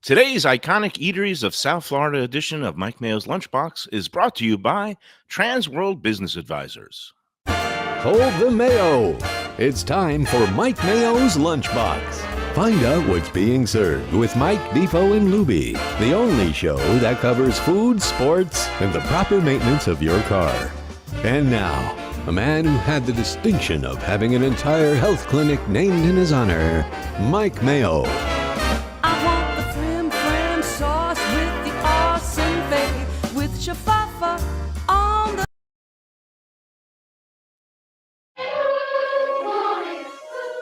Today's iconic Eateries of South Florida edition of Mike Mayo's Lunchbox is brought to you by TransWorld Business Advisors. Hold the Mayo. It's time for Mike Mayo's Lunchbox. Find out what's being served with Mike, Beefo, and Lubie, the only show that covers food, sports, and the proper maintenance of your car. And now, a man who had the distinction of having an entire health clinic named in his honor, Mike Mayo. I want the flim flam sauce with the awesome fave with shafafa on the.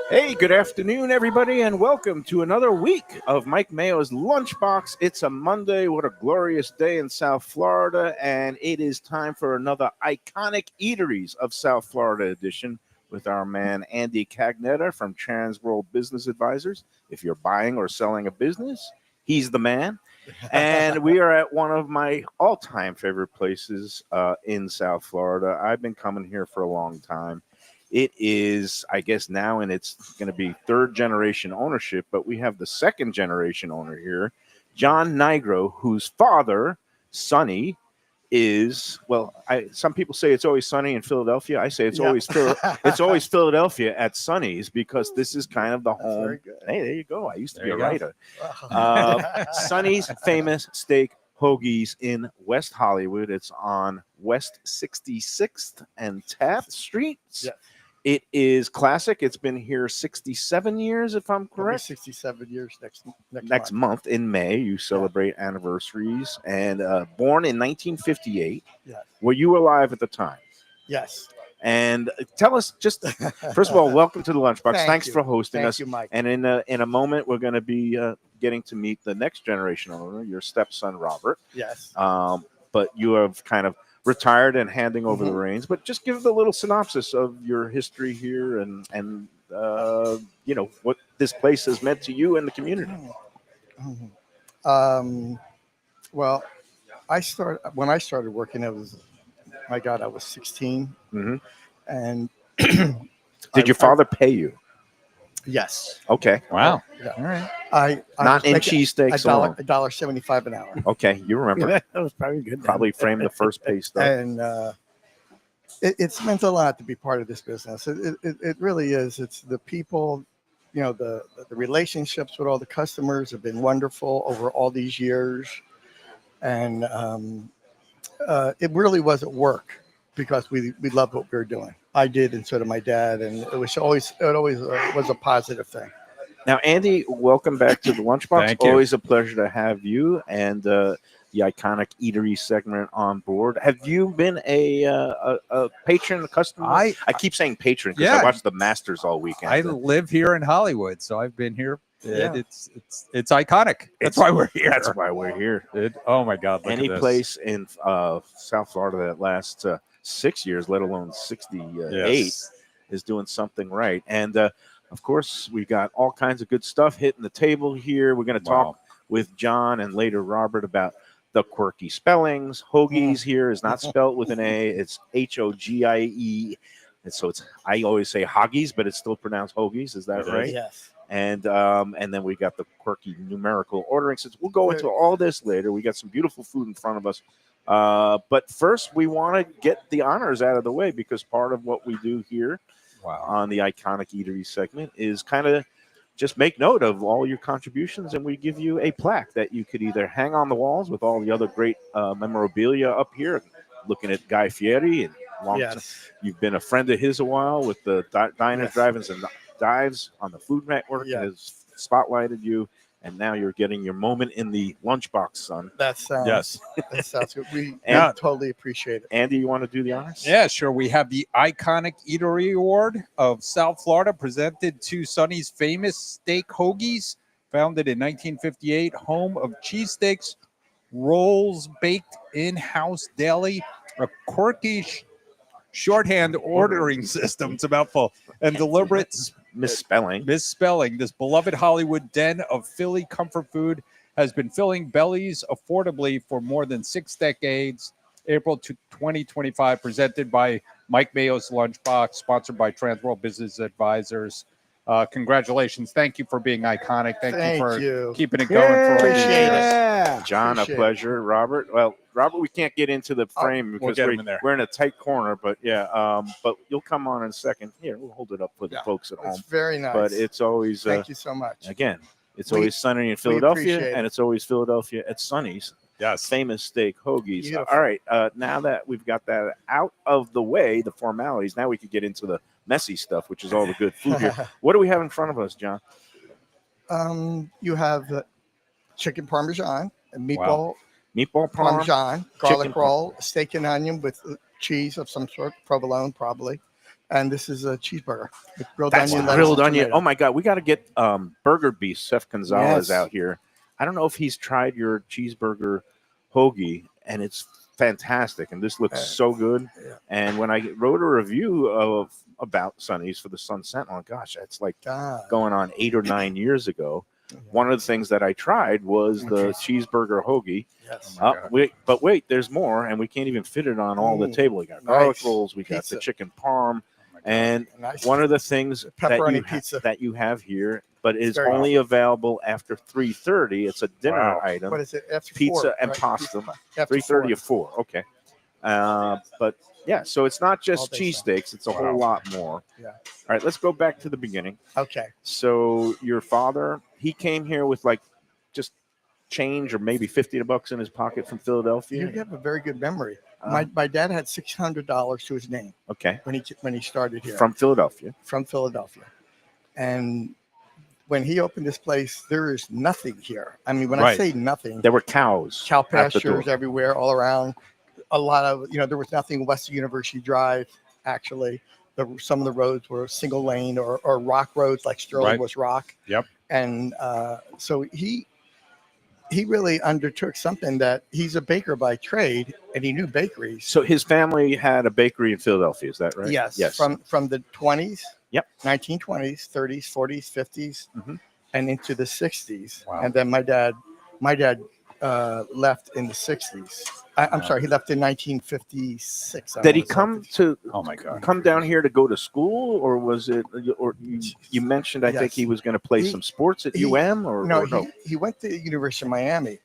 Hey, good afternoon, everybody, and welcome to another week of Mike Mayo's Lunchbox. It's a Monday. What a glorious day in South Florida, and it is time for another iconic Eateries of South Florida edition with our man Andy Cagnetta from TransWorld Business Advisors. If you're buying or selling a business, he's the man. And we are at one of my all-time favorite places in South Florida. I've been coming here for a long time. It is, I guess, now, and it's going to be third-generation ownership, but we have the second-generation owner here, John Nigro, whose father, Sonny, is, well, some people say it's always sunny in Philadelphia. I say it's always Philadelphia at Sonny's, because this is kind of the home. Very good. Hey, there you go. I used to be a writer. Sonny's famous steak Hoagies in West Hollywood. It's on West 66th and Taft Street. Yeah. It is classic. It's been here 67 years, if I'm correct. 67 years Next month in May, you celebrate anniversaries. And born in 1958. Yes. Were you alive at the time? Yes. And tell us, just first of all, welcome to the Lunchbox. Thanks you. for hosting us. Thank you, Mike. And in a moment, we're going to be getting to meet the next generation owner, your stepson Robert. Yes. But you have kind of retired and handing over the reins. But just give a little synopsis of your history here and you know, what this place has meant to you and the community. Well, when I started working, it was, my God, I was 16. Mm-hmm. And did your father pay you? Yes. Okay. Wow. Yeah. All right. I Not was in making cheesesteaks alone. $1.75 an hour. Okay, you remember. That was probably good. Probably framed the first pay stub. And it's meant a lot to be part of this business. It really is. It's the people, you know, the relationships with all the customers have been wonderful over all these years. And it really wasn't work, because we loved what we were doing. I did, and so did my dad, and it always was a positive thing. Now, Andy, welcome back to the Lunchbox. Thank you. Always a pleasure to have you and the iconic eatery segment on board. Have you been a patron, a customer? I keep saying patron because I watched the Masters all weekend. I live here in Hollywood, so I've been here. Yeah. It's iconic. That's why we're here. That's why we're here. Oh my God! Look Any at this. place in South Florida that lasts 6 years, let alone 68, Yes. is doing something right. And of course, we got all kinds of good stuff hitting the table here. We're going to talk with John and later Robert about the quirky spellings. Hoagies here is not spelled with an A. It's Hogie. And so I always say Hogies, but it's still pronounced Hoagies. Is that right? Yes. And then we got the quirky numerical ordering system. We'll go into all this later. We got some beautiful food in front of us. But first, we want to get the honors out of the way, because part of what we do here on the iconic eatery segment is kind of just make note of all your contributions, and we give you a plaque that you could either hang on the walls with all the other great memorabilia up here, looking at Guy Fieri, and you've been a friend of his a while with the diners, drive-ins, and dives on the Food Network, and has spotlighted you. And now you're getting your moment in the Lunchbox, son. That sounds good. We totally appreciate it. Andy, you want to do the honors? Yeah, sure. We have the iconic Eatery Award of South Florida, presented to Sonny's famous steak Hoagies, founded in 1958, home of cheesesteaks, rolls, baked in-house daily, a quirky shorthand ordering system. It's a mouthful. And deliberate misspelling. This beloved Hollywood den of Philly comfort food has been filling bellies affordably for more than 6 decades. April 2025, presented by Mike Mayo's Lunchbox, sponsored by TransWorld Business Advisors. Congratulations. Thank you for being iconic. Thank you for you. keeping it going for all these Appreciate it. years. Yeah. John, Appreciate a it. pleasure. Robert, well, Robert, we can't get into the frame we'll because get him in there. we're in a tight corner, but yeah, but you'll come on in a second. Here, we'll hold it up for the Yeah, folks at It's home. very nice. But it's always, Thank you so much. again, it's We- always sunny in we Philadelphia, appreciate and it. it's always Philadelphia at Sonny's. Yes. Famous steak Hoagies. Beautiful. All right. Now that we've got that out of the way, the formalities, now we could get into the messy stuff, which is all the good food here. What do we have in front of us, John? You have chicken parmesan, and Wow. Meatball parm, parmesan, garlic chicken roll, steak and onion with cheese of some sort, provolone probably. And this is a cheeseburger with grilled That's onion. the lettuce, grilled and onion. tomato. Oh my God, we got to get Burger Beast, Seth Gonzalez Yes. out here. I don't know if he's tried your cheeseburger hoagie, and it's fantastic. And this looks so good. Yeah. And when I wrote a review about Sonny's for the Sun Sentinel, gosh, that's like God. going on 8 or 9 years ago. One of the things that I tried was the cheeseburger hoagie. Yes. Oh my God. Wait, there's more, and we can't even fit it on all the Ooh, table. We got garlic nice. rolls, we got Pizza. the chicken parm, Oh my God. and Nice. one of the things Pepperoni pizza. that you have here, but is Very only available after 3:30. It's a dinner Wow. item. What is it? After Pizza 4, and right? pasta. After 3:30 or 4. Okay. But yeah, so it's not just All day cheesesteaks; it's a whole lot more. Yeah. All right, let's go back to the beginning. Okay. So your father, he came here with like just change or maybe $50 in his pocket from Philadelphia. You have a very good memory. My dad had $600 to his name Okay. when he started here From Philadelphia. from Philadelphia, and when he opened this place, there is nothing here. I mean, when I Right. say nothing, There were cows. cow at the door. pastures everywhere, all around. A lot of there was nothing west of University Drive. Actually, some of the roads were single lane or rock roads, like Sterling Right. was rock. Yep. And so he really undertook something that he's a baker by trade, and he knew bakeries. So his family had a bakery in Philadelphia. Is that right? Yes, Yes. from the 20s, Yep. 1920s, 30s, 40s, 50s, Mhm. and into the 60s. Wow. And then my dad left in the 60s. I'm sorry, he left in 1956. I Did he wanna say. come Oh my God. come down here to go to school, or was it? Or you mentioned I think Yes. he was going to play He- some sports at he- UM, or No, or no? he went to the University of Miami.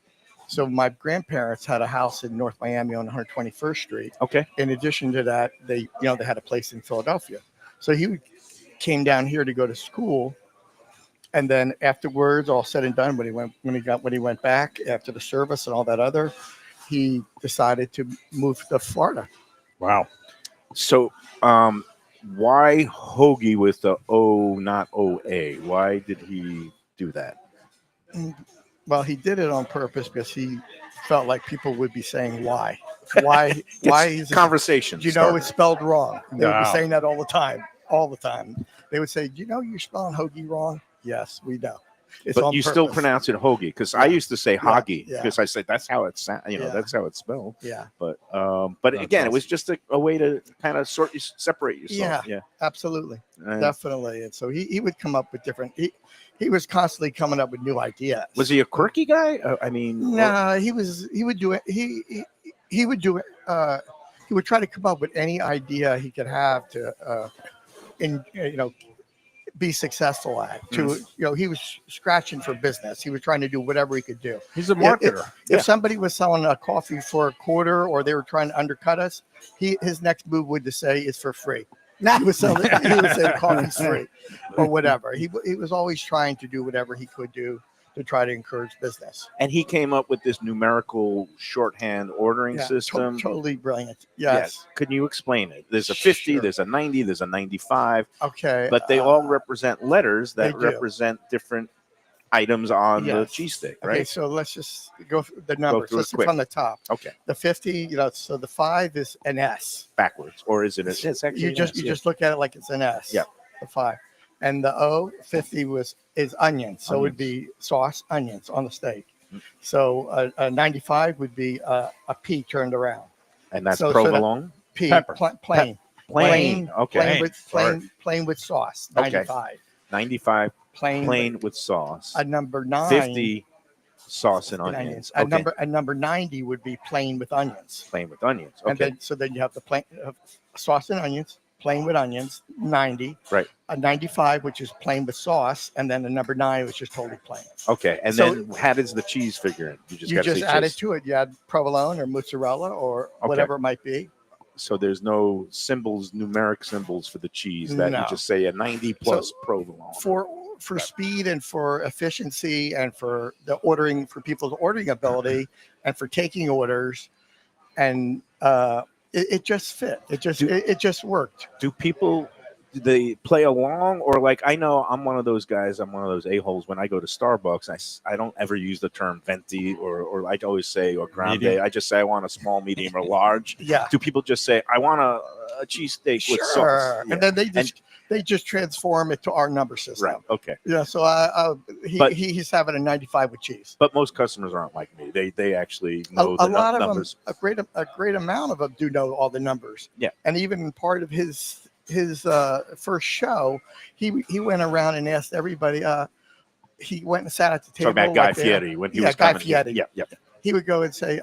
So my grandparents had a house in North Miami on 121st Street. Okay. In addition to that, they had a place in Philadelphia. So he came down here to go to school, and then afterwards, all said and done, when he went back after the service and all that other, he decided to move to Florida. Wow. So, why hoagie with the O, not OA? Why did he do that? Well, he did it on purpose because he felt like people would be saying why is it, Conversation. you know it's spelled wrong. They would Wow. be saying that all the time. They would say, you're spelling hoagie wrong. Yes, we know. It's But on you still purpose. pronounce it hoagie, because I used to say Hoggy yeah. because I said that's how it's Yeah. that's how it's spelled. Yeah, But That's again, it was just a way to kind of separate yourself. Yeah. absolutely, And definitely. And so he would come up with different. He was constantly coming up with new ideas. was he a quirky guy? I mean, No, he would do it. He would do it. He would try to come up with any idea he could have to, be successful at. He was scratching for business. He was trying to do whatever he could do. He's a marketer. Yeah. If somebody was selling a coffee for a quarter, or they were trying to undercut us, his next move would to say is for free. He would say the coffee's free, or whatever. He was always trying to do whatever he could do to try to encourage business. and he came up with this numerical shorthand ordering Yeah, system. totally brilliant. Yes. Can you explain it? There's a 50, Sure. there's a 90, there's a 95, Okay. but they all represent letters that they do. represent different items on Yes. the cheesesteak, Okay, right? so let's just go through the numbers. through it Let's quick. from the top. Okay, The 50, so the 5 is an S. backwards, or is it? It's actually You just yes, yeah. just look at it like it's an S. Yeah. The 5, and the O 50 is onions. So it would be sauce, onions on the steak. Mm. So a 95 would be a P turned around. and that's so that- provolone. P Pepper. plain. Plain. Okay. Plain with sauce. Okay. 95. 95 Plain. plain with sauce. A number 9. 50 sauce and onions. A Okay. number 90 would be plain with onions. Plain with onions. And Okay. then you have the plain sauce and onions, plain with onions, 90. Right. A 95, which is plain with sauce, and then the number 9, which is totally plain. Okay. And So- then how does the cheese figure in? You You gotta just say add cheese. it to it. You add provolone or mozzarella or whatever it might be. So there's no symbols, numeric symbols for the cheese that you No. just say a 90 plus provolone. For speed and for efficiency and for the ordering, for people's ordering ability and for taking orders, and it just fit. It just worked. Do people, do they play along, or like, I know I'm one of those guys, I'm one of those a-holes. When I go to Starbucks, I don't ever use the term venti or I always say or grande. Medium. I just say I want a small, medium, or large. Yeah. Do people just say I want a cheesesteak with sauce? Sure. Yeah. And then they just transform it to our number system. Right. Okay. Yeah. So he's having a 95 with cheese. But most customers aren't like me. They actually know A the lot of numbers. them, a great amount of them do know all the numbers. Yeah. And even part of his first show, he went around and asked everybody. He went and sat at the table. Talking about Guy like there. Fieri when he Yeah, was Guy coming. Fieri. Yeah. He would go and say,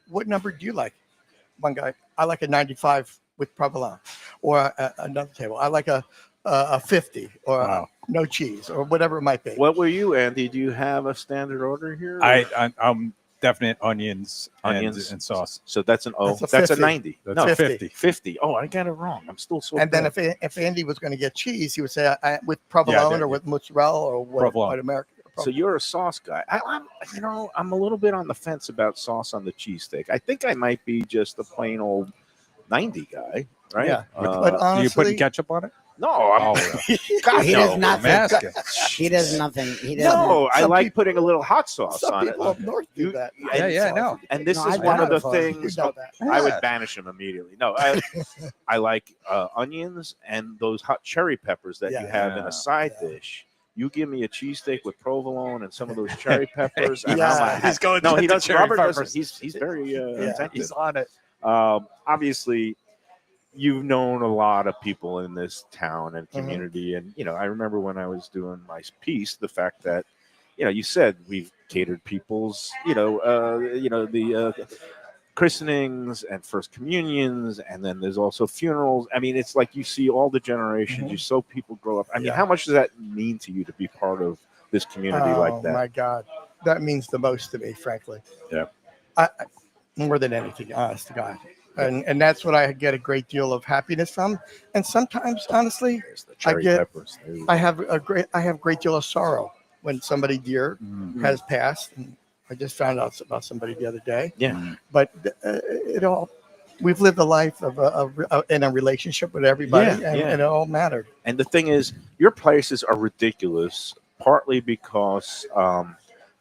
"What number do you like?" One guy, I like a 95 with provolone, or another table, I like a 50 or Wow. no cheese or whatever it might be. What were you, Andy? Do you have a standard order here? I'm definite onions and sauce. So that's an O. That's a That's a 50. 90. That's No, a 50. 50. Oh, I got it wrong. I'm still so. And then bad. if Andy was going to get cheese, he would say with provolone Yeah, or with mozzarella or Provolone. what American. So you're a sauce guy. I'm a little bit on the fence about sauce on the cheesesteak. I think I might be just a plain old 90 guy, right? Yeah. Uh, But Do you honestly, putting ketchup on it? no, I'm, God, He no. does I'm nothing. asking. He does nothing. He does No, I Some like people- putting a little hot sauce some on it. people up north do You- that. Yeah, I know. And this No, is I've one done of it the before. things You know that. I would Yeah. banish him immediately. No, I like onions and those hot cherry peppers that you have in Yeah. a side dish. You give me a cheesesteak with provolone and some of those cherry peppers, and Yeah. I'm He's going no, to he the does. cherry Robert peppers. doesn't. He's very attentive. He's on it. Obviously, you've known a lot of people in this town and Mm-hmm. community, and I remember when I was doing my piece, the fact that you said we've catered people's the christenings and first communions, and then there's also funerals. I mean, it's like you see all the generations. Mhm. You saw people grow up. I mean, Yeah. how much does that mean to you to be part of this community Oh like that? my God, that means the most to me, frankly. Yeah. I more than anything, honest to God, and that's what I get a great deal of happiness from. And sometimes, honestly, There's the cherry get- peppers. There you I go. have a great deal of sorrow when somebody dear has passed. And I just found out about somebody the other day. Yeah. But we've lived a life in a relationship with everybody, Yeah, and, yeah. and it all mattered. And the thing is, your prices are ridiculous, partly because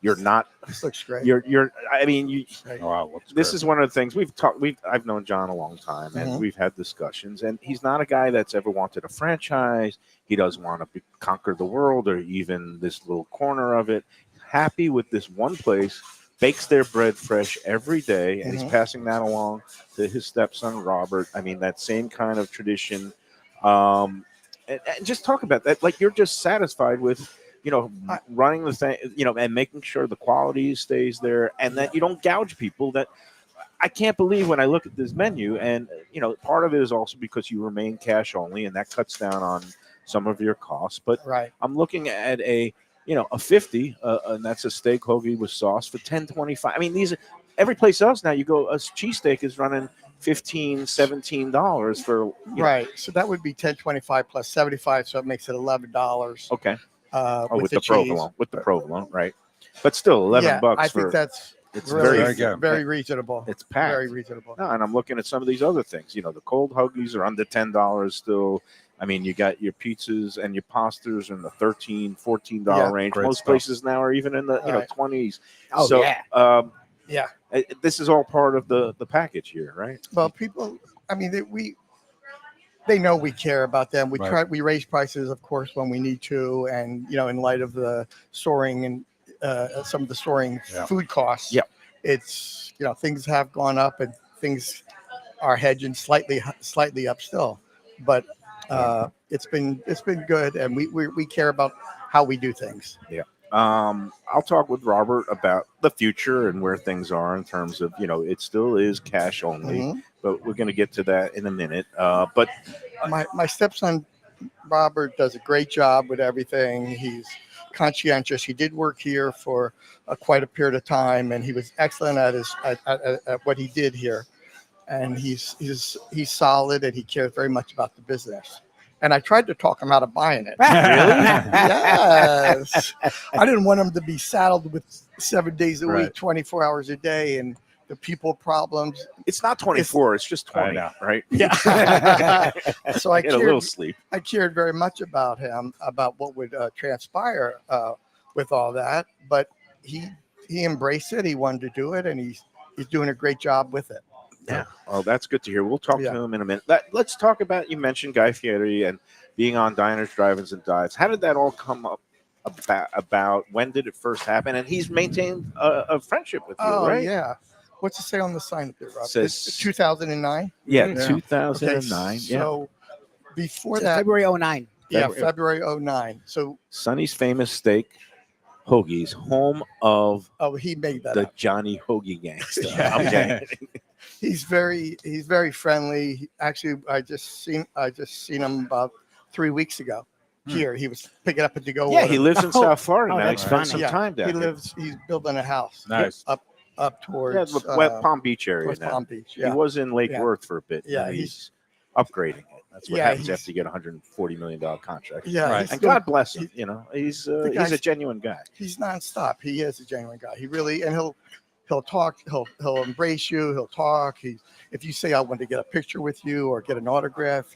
you're not. This looks great. You're. I mean, you. Wow. This is one of the things we've talked. I've known John a long time, and Mhm. we've had discussions. And he's not a guy that's ever wanted a franchise. He doesn't want to conquer the world or even this little corner of it. Happy with this one place. Bakes their bread fresh every day, and he's Mhm. passing that along to his stepson Robert. I mean, that same kind of tradition. And just talk about that. Like you're just satisfied with. Running the thing, and making sure the quality stays there, and that you don't gouge people. That I can't believe when I look at this menu, and part of it is also because you remain cash only, and that cuts down on some of your costs. But Right. I'm looking at a 50, and that's a steak hoagie with sauce for $10.25. I mean, every place else now you go, a cheesesteak is running $15-$17 for Right. So that would be 10.25 plus 75, so it makes it $11. Okay. With the cheese. provolone, right? But still, $11 Yeah, I for think that's it's really very good. very reasonable. it's packed. Very reasonable. No, and I'm looking at some of these other things. The cold hoagies are under $10 still. I mean, you got your pizzas and your pastas in the $13, $14 Yeah, range. great Most stuff. places now are even in the Right. 20s. Oh, so, yeah. Yeah. This is all part of the package here, right? Well, people, I mean, they know we care about them. Right. We raise prices, of course, when we need to, and in light of the soaring and some of the soaring Yeah. food costs. Yeah. It's things have gone up and things are hedging slightly up still, but it's been good, and we care about how we do things. Yeah. I'll talk with Robert about the future and where things are in terms of, it still is cash only, Mhm. but we're going to get to that in a minute. But My stepson Robert does a great job with everything. He's conscientious. He did work here for quite a period of time, and he was excellent at at what he did here. And he's solid, and he cares very much about the business. And I tried to talk him out of buying it. Yes. I didn't want him to be saddled with 7 days a Right. week, 24 hours a day, and the people problems. it's not 24, it's just I 20, know. right? Yeah. So I Get a little cared, sleep. I cared very much about him, about what would transpire with all that. But he embraced it. He wanted to do it, and he's doing a great job with it. Yeah. Well, that's good to hear. We'll talk Yeah. to him in a minute. Let's talk about, you mentioned Guy Fieri and being on Diners, Drive-Ins, and Dives. How did that all come up about when did it first happen? And he's maintained a friendship with you, Oh right? yeah. What's it say on the sign up there, Rob? Says- It's 2009. Yeah, Yeah. 2009. Yeah. So before It's that, February 09. February 09. So Sonny's famous steak, Hoagies, home of he made that the up. Johnny Hoagie gangster. Yeah. Okay. He's very friendly. Actually, I just seen him about 3 weeks ago. Here, he was picking up a to-go Yeah, order. he lives in South Florida Oh, now. He that's spent funny. some Yeah, time down He here. lives. He's building a house. Nice. Up towards Yeah, West Palm Beach area West now. Palm Beach. He Yeah. was in Lake Yeah. Worth for a bit. Yeah, and he's- he's upgrading it. That's what Yeah, happens he's- after you get a $140 million contract. Yeah. Right. He's And doing- God bless him. He's a guy's- genuine guy. he's nonstop. He is a genuine guy. He really, and he'll talk. He'll embrace you. He'll talk. If you say I want to get a picture with you or get an autograph,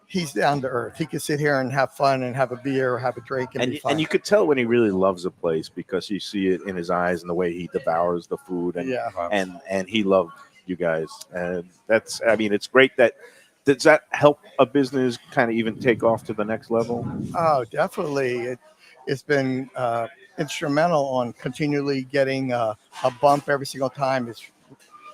he's down to earth. He can sit here and have fun and have a beer or have a drink and be fun. And you could tell when he really loves a place because you see it in his eyes and the way he devours the food. And yeah. and he loved you guys. And it's great that. Does that help a business kind of even take off to the next level? Oh, definitely. It's been instrumental on continually getting a bump every single time.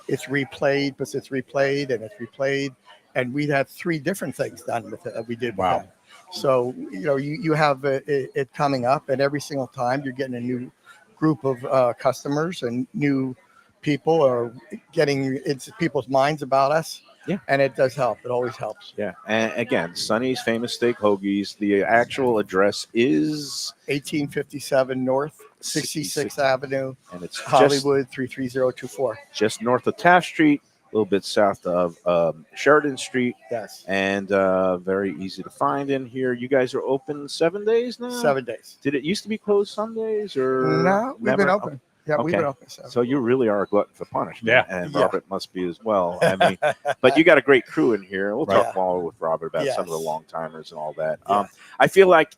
It's replayed, but it's replayed and it's replayed. And we had 3 different things done with it that we did. Wow. With it. So, you have it coming up, and every single time you're getting a new group of customers and new people are getting into people's minds about us. Yeah. And it does help. It always helps. Yeah. And again, Sonny's famous steak Hoagies. The actual address is 1857 North 66th Avenue, and it's Hollywood 33024. just north of Taft Street, a little bit south of Sheridan Street, Yes. and very easy to find in here. You guys are open 7 days now? 7 days. Did it used to be closed Sundays or No, we've been never? open. Yeah, we've Okay. been open. So you really are a glutton for punishment. Yeah. And Yeah. Robert must be as well. I mean, but you got a great crew in here. We'll Right. talk more with Robert about some of the Yes. long timers and all that. Yeah. I feel like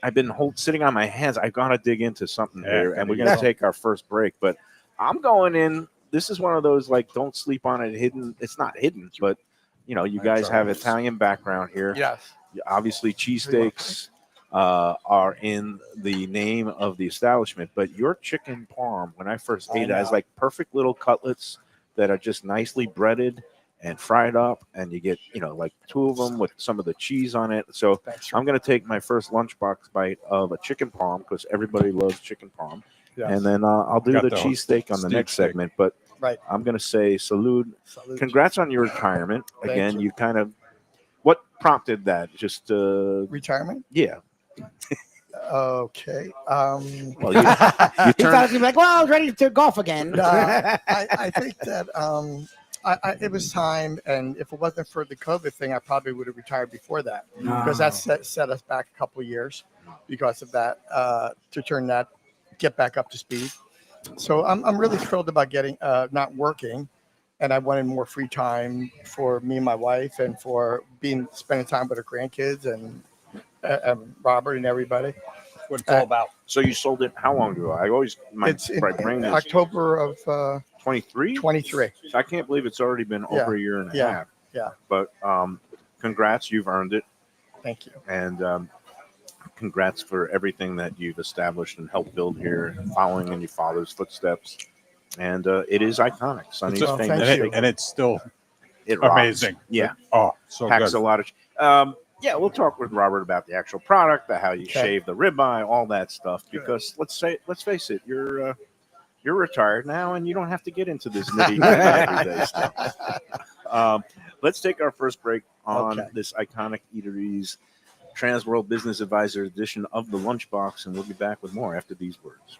I've been sitting on my hands. I've got to dig into something Yeah, here, and we're yeah. going to take our first break. But I'm going in. This is one of those don't sleep on it. Hidden. It's not hidden, but you guys have Italian background here. Yes. Obviously, cheesesteaks are in the name of the establishment, but your chicken parm, when I first ate it, has like perfect little cutlets that are just nicely breaded and fried up, and you get like 2 of them with some of the cheese on it. So Thanks. I'm going to take my first lunchbox bite of a chicken parm because everybody loves chicken parm, Yes. and then I'll do Got the the cheesesteak on the steak next steak. segment. But Right. I'm going to say salute. Salute. Congrats on your retirement. Thank Again, you. you kind of what prompted that? Just Retirement? yeah. Okay. Well, He thought he was gonna be like, well, I was ready to golf again. No, I think that it was time, and if it wasn't for the COVID thing, I probably would have retired before that because that set us back a couple of years because of that to get back up to speed. So I'm really thrilled about getting not working, and I wanted more free time for me and my wife, and for spending time with our grandkids and Robert and everybody. What it's all about. So you sold it how long ago? I always It's in bring this October of 23. 23. So I can't believe it's already been over a year and a Yeah. half. Yeah. But congrats, you've earned it, Thank you. and congrats for everything that you've established and helped build here, following in your father's footsteps. And it is iconic. Sonny's Well, famous thank you. steak. And it's still It rocks. amazing. Yeah, Oh, so packs good. a lot of. Yeah, we'll talk with Robert about the actual product, how you Okay. shave the ribeye, all that stuff. Because let's face it, you're retired now, and you don't have to get into this nitty gritty everyday stuff. Let's take our first break on Okay. this iconic Eateries TransWorld Business Advisor edition of the Lunchbox, and we'll be back with more after these words.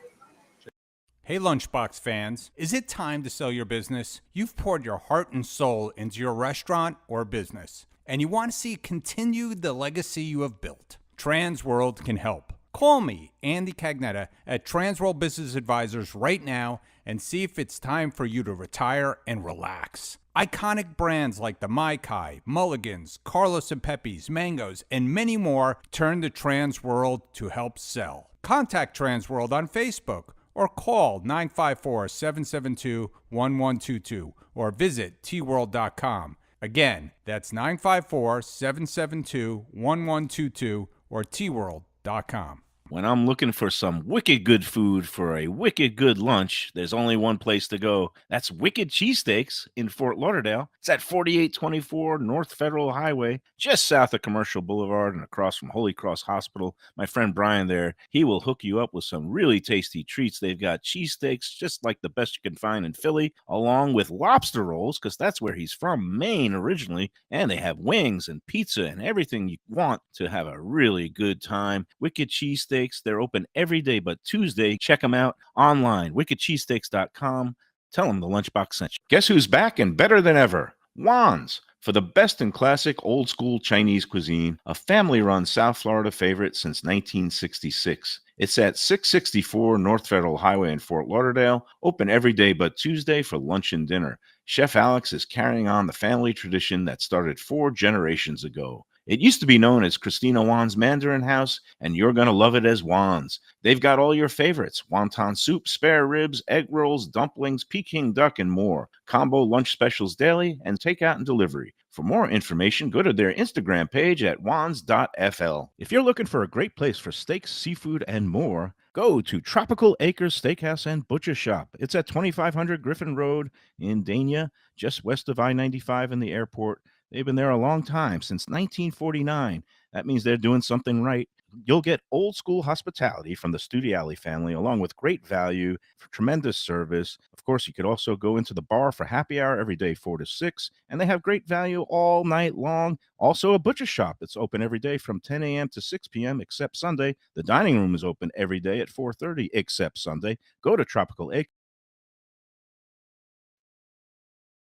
Hey Lunchbox fans, is it time to sell your business? You've poured your heart and soul into your restaurant or business, and you want to see continue the legacy you have built. TransWorld can help. Call me, Andy Cagnetta, at TransWorld Business Advisors right now and see if it's time for you to retire and relax. Iconic brands like the Mai Kai, Mulligans, Carlos and Pepe's, Mangoes, and many more turn to TransWorld to help sell. Contact TransWorld on Facebook or call 954-772-1122 or visit tworld.com. Again, that's 954-772-1122 or tworld.com. When I'm looking for some wicked good food for a wicked good lunch, there's only one place to go. That's Wicked Cheesesteaks in Fort Lauderdale. It's at 4824 North Federal Highway, just south of Commercial Boulevard and across from Holy Cross Hospital. My friend Brian there, he will hook you up with some really tasty treats. They've got cheesesteaks just like the best you can find in Philly, along with lobster rolls, because that's where he's from, Maine originally. And they have wings and pizza and everything you want to have a really good time. Wicked Cheesesteaks. They're open every day but Tuesday. Check them out online, wickedcheesesteaks.com. Tell them the Lunchbox sent you. Guess who's back and better than ever? Juan's. For the best in classic old school Chinese cuisine, a family-run South Florida favorite since 1966. It's at 664 North Federal Highway in Fort Lauderdale, open every day but Tuesday for lunch and dinner. Chef Alex is carrying on the family tradition that started 4 generations ago. It used to be known as Christina Juan's Mandarin House, and you're going to love it as Juan's. They've got all your favorites: wonton soup, spare ribs, egg rolls, dumplings, Peking duck, and more. Combo lunch specials daily and takeout and delivery. For more information, go to their Instagram page at wans.fl. If you're looking for a great place for steaks, seafood, and more, go to Tropical Acres Steakhouse and Butcher Shop. It's at 2500 Griffin Road in Dania, just west of I-95 and the airport. They've been there a long time, since 1949. That means they're doing something right. You'll get old school hospitality from the Studiali family, along with great value for tremendous service. Of course, you could also go into the bar for happy hour every day, 4 to 6, and they have great value all night long. Also, a butcher shop that's open every day from 10 a.m. to 6 p.m. except Sunday. The dining room is open every day at 4:30 except Sunday. Go to Tropical Acres.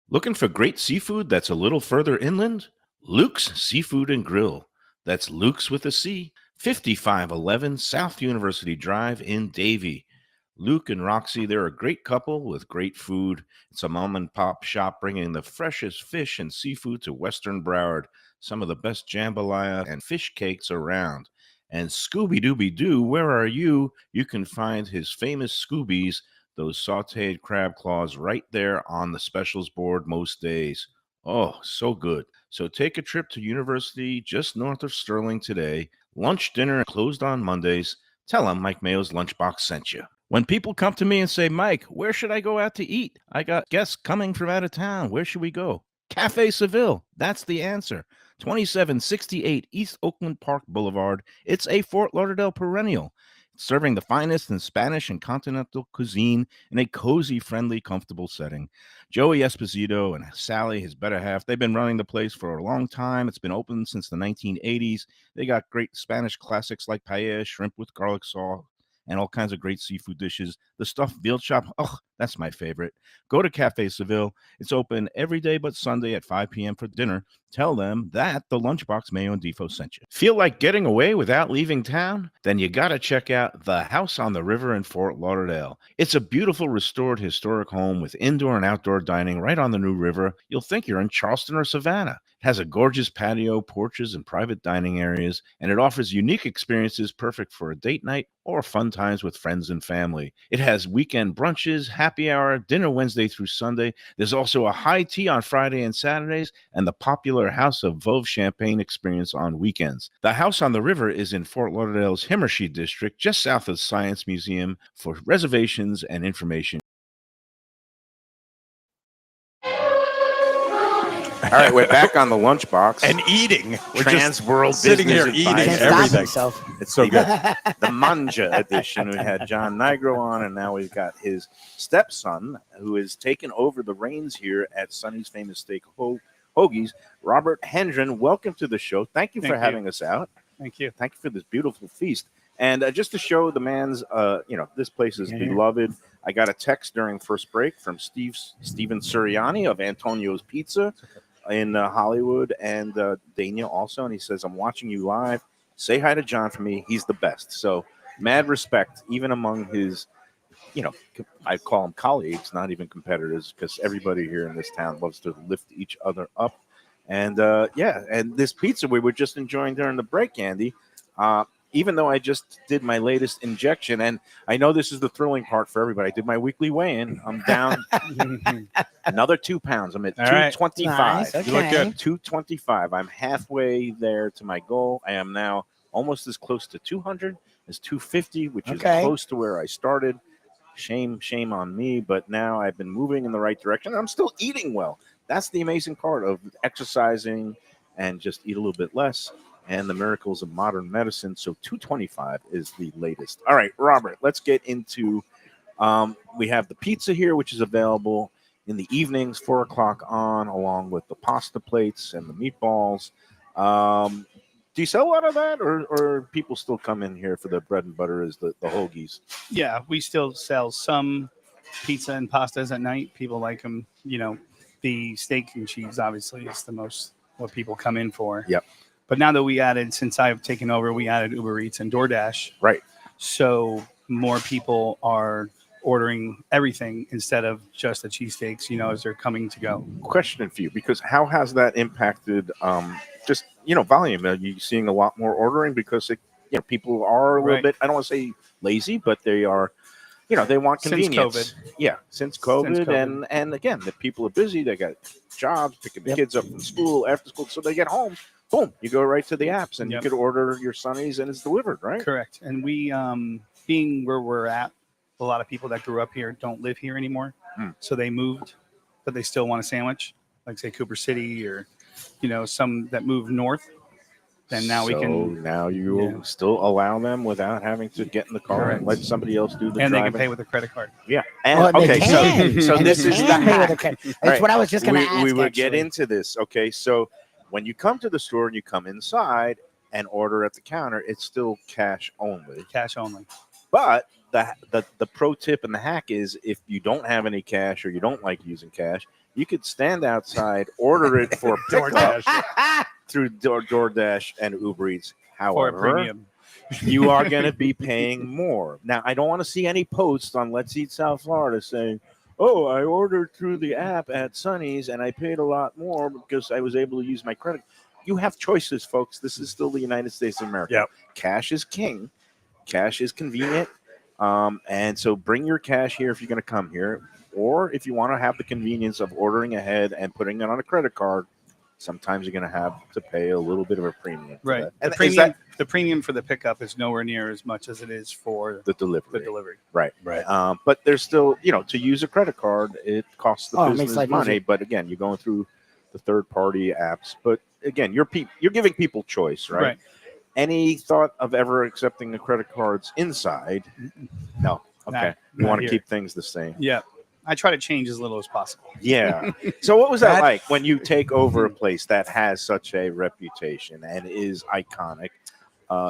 Looking for great seafood that's a little further inland? Luke's Seafood and Grill. That's Luke's with a C, 5511 South University Drive in Davie. Luke and Roxy, they're a great couple with great food. It's a mom and pop shop bringing the freshest fish and seafood to Western Broward. Some of the best jambalaya and fish cakes around. And Scooby-Dooby-Doo, where are you? You can find his famous Scoobies, those sauteed crab claws, right there on the specials board most days. Oh, so good. So take a trip to University just north of Sterling today. Lunch, dinner, closed on Mondays. Tell them Mike Mayo's Lunchbox sent you. When people come to me and say, Mike, where should I go out to eat? I got guests coming from out of town. Where should we go? Cafe Seville. That's the answer. 2768 East Oakland Park Boulevard. It's a Fort Lauderdale perennial, serving the finest in Spanish and continental cuisine in a cozy, friendly, comfortable setting. Joey Esposito and Sally, his better half, they've been running the place for a long time. It's been open since the 1980s. They got great Spanish classics like paella, shrimp with garlic sauce, and all kinds of great seafood dishes. The stuffed veal chop, oh, that's my favorite. Go to Cafe Seville. It's open every day but Sunday at 5 p.m. for dinner. Tell them that the Lunchbox Mayo and Defo sent you. Feel like getting away without leaving town? Then you got to check out the House on the River in Fort Lauderdale. It's a beautiful restored historic home with indoor and outdoor dining right on the New River. You'll think you're in Charleston or Savannah. It has a gorgeous patio, porches, and private dining areas, and it offers unique experiences perfect for a date night or fun times with friends and family. It has weekend brunches, happy hour, dinner Wednesday through Sunday. There's also a high tea on Friday and Saturdays, and the popular House of Veuve Champagne experience on weekends. The House on the River is in Fort Lauderdale's Himmershey district, just south of the Science Museum. For reservations and information. right, we're back on the lunchbox. and eating. We're just TransWorld sitting here Business eating Advisor. Can't stop everything. himself. It's So the, good. the Manja edition. We had John Nigro on, and now we've got his stepson, who has taken over the reins here at Sonny's Famous Steak Hoagies. Robert Hendren, welcome to the show. Thank you for having us out. Thank you. Thank you for this beautiful feast. And just to show the man's, this place is beloved. I got a text during first break from Steven Suriani of Antonio's Pizza in Hollywood, and Daniel also, and he says, I'm watching you live. Say hi to John for me. He's the best. So mad respect, even among his, I call them colleagues, not even competitors, because everybody here in this town loves to lift each other up. And and this pizza we were just enjoying during the break, Andy, even though I just did my latest injection, and I know this is the thrilling part for everybody. I did my weekly weigh-in. I'm down another 2 pounds. I'm at 225. Nice, You look okay. good. 225. I'm halfway there to my goal. I am now almost as close to 200 as 250, which is close to where I started. Shame on me, but now I've been moving in the right direction. I'm still eating well. That's the amazing part of exercising and just eat a little bit less and the miracles of modern medicine. So 225 is the latest. All right, Robert, let's get into we have the pizza here, which is available in the evenings, 4 o'clock on, along with the pasta plates and the meatballs. Do you sell a lot of that, or people still come in here for the bread and butter as the hoagies? Yeah, we still sell some pizza and pastas at night. People like them. The steak and cheese obviously is the most what people come in for. Yep. But now that we added, since I've taken over, we added Uber Eats and DoorDash. Right. So more people are ordering everything instead of just the cheesesteaks, as they're coming to go. Question for you, because how has that impacted just volume? Are you seeing a lot more ordering because people are a little bit, I don't want to say lazy, but they are, they want convenience. Since COVID. Yeah, since COVID. And again, the people are busy. They got jobs, picking the kids up from school, after school, so they get home. Boom, you go right to the apps and you could order your Sonny's and it's delivered, right? Correct. And we, being where we're at, a lot of people that grew up here don't live here anymore. So they moved, but they still want a sandwich, like say Cooper City or, some that moved north. Then now we can. Now you still allow them without having to get in the car and let somebody else do the and driving. they can pay with a credit card. Yeah. And They can. so And this they is the can pay with a hack. credit. That's Right. what I was just going to ask. We would get actually. into this. Okay, so when you come to the store and you come inside and order at the counter, it's still cash only. Cash only. But the pro tip and the hack is if you don't have any cash or you don't like using cash, you could stand outside, order it for pickup through DoorDash and Uber Eats. For a However, premium. you are going to be paying more. Now, I don't want to see any posts on Let's Eat South Florida saying, oh, I ordered through the app at Sonny's and I paid a lot more because I was able to use my credit. You have choices, folks. This is still the United States of America. Yep. Cash is king. Cash is convenient. And so bring your cash here if you're going to come here. Or if you want to have the convenience of ordering ahead and putting it on a credit card, sometimes you're going to have to pay a little bit of a premium. for Right. that. The And premium, the premium for the pickup is nowhere near as much as it is for the delivery. the delivery. Right. Right. But there's still, to use a credit card, it costs the Oh, it makes business life money. easier. But again, you're going through the third-party apps. But again, you're giving people choice, right? Right. Any thought of ever accepting the credit cards inside? No. Okay. You not want to here. keep things the same. Yeah. I try to change as little as possible. Yeah. So what was that like when you take over a place that has such a reputation and is iconic?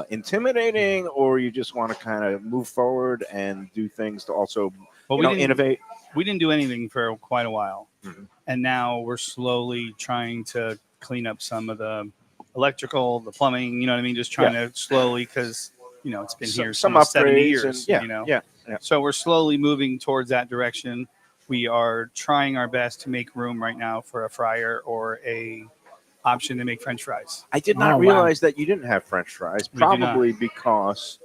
Intimidating, or you just want to kind of move forward and do things to also innovate? We didn't do anything for quite a while. Mhm. And now we're slowly trying to clean up some of the electrical, the plumbing, you know what I mean? Just trying to slowly, because, it's been here Some almost 70 upgrades years, and yeah. So we're slowly moving towards that direction. We are trying our best to make room right now for a fryer or a option to make French fries. I did not Oh, wow. realize that you didn't have French fries, We do not. probably because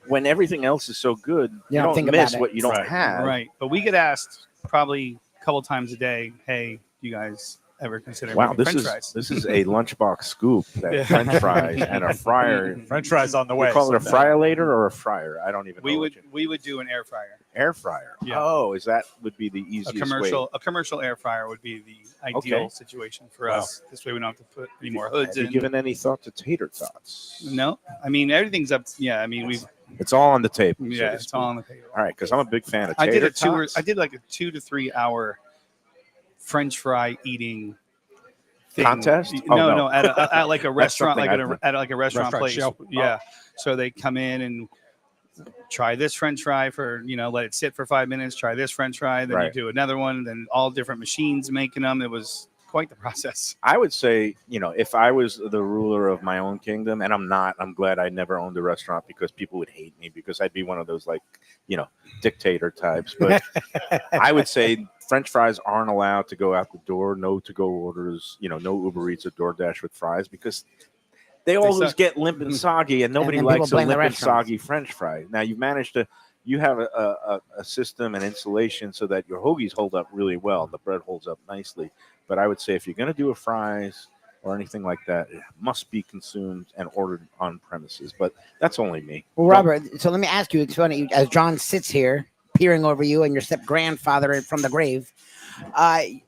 when everything else is so good, you don't don't think about miss it. what you don't have. Right. But we get asked probably a couple times a day, hey, you guys ever consider Wow, making this French is fries. this is a lunchbox scoop. That French fries and a fryer. French fries on the You way. call it a so- fryer-later or a fryer? I don't even know. We would do an air fryer. Air fryer. Yeah. Oh, is that would be the A easiest way? commercial air fryer would be the ideal Okay. situation for Wow. us. This way we don't have to put any more hoods Have you in. given any thought to tater tots? No, I mean everything's up. Yeah, I mean we've It's all on the table. so yeah, to it's speak. all on the table. All right, because I'm a big fan of I tater did tots. I did like a 2 to 3 hour French fry eating thing. Contest? Oh, No, no. no, at like a restaurant, something like I've at like a restaurant Restaurant place. show. Yeah. So they come in and try this French fry for, let it sit for 5 minutes. Try this French fry, then Right. you do another one. Then all different machines making them. It was quite the process. I would say, if I was the ruler of my own kingdom, and I'm not, I'm glad I never owned a restaurant because people would hate me because I'd be one of those dictator types. But I would say French fries aren't allowed to go out the door. No to-go orders, no Uber Eats or DoorDash with fries because they always suck. get limp and soggy, and nobody then likes people a blame the limp and restaurants. soggy French fry. Now you have a system and insulation so that your hoagies hold up really well. The bread holds up nicely. But I would say if you're going to do a fries or anything like that, it must be consumed and ordered on premises. But that's only me. Well, Robert, so let me ask you, it's funny, as John sits here peering over you and your step grandfather from the grave,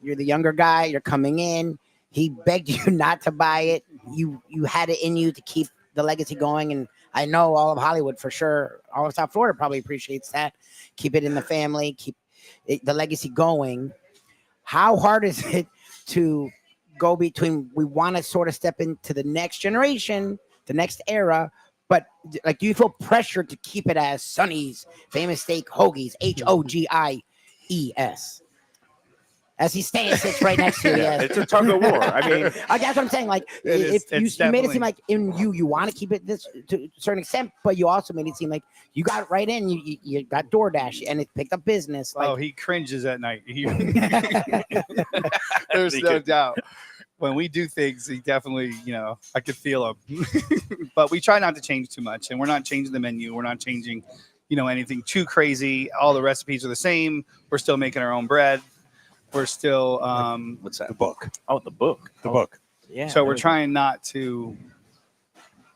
you're the younger guy, you're coming in. He begged you not to buy it. You had it in you to keep the legacy going. And I know all of Hollywood for sure, all of South Florida probably appreciates that. Keep it in the family, keep the legacy going. How hard is it to go between, we want to sort of step into the next generation, the next era, but like, do you feel pressure to keep it as Sonny's famous steak Hoagies, Hogies? As he sits right next to you. Yeah, Yes. it's a tug of war. I mean, That's what I'm saying. Like, It's you made it definitely- seem like in you want to keep it this to a certain extent, but you also made it seem like you got it right in. You got DoorDash and it picked up business. Like, Oh, he cringes at night. There's no doubt. When we do things, he definitely, I could feel him. But we try not to change too much, and we're not changing the menu. We're not changing, anything too crazy. All the recipes are the same. We're still making our own bread. We're still, what's that? The book. Oh, the book. The book. Yeah. so we're trying not to.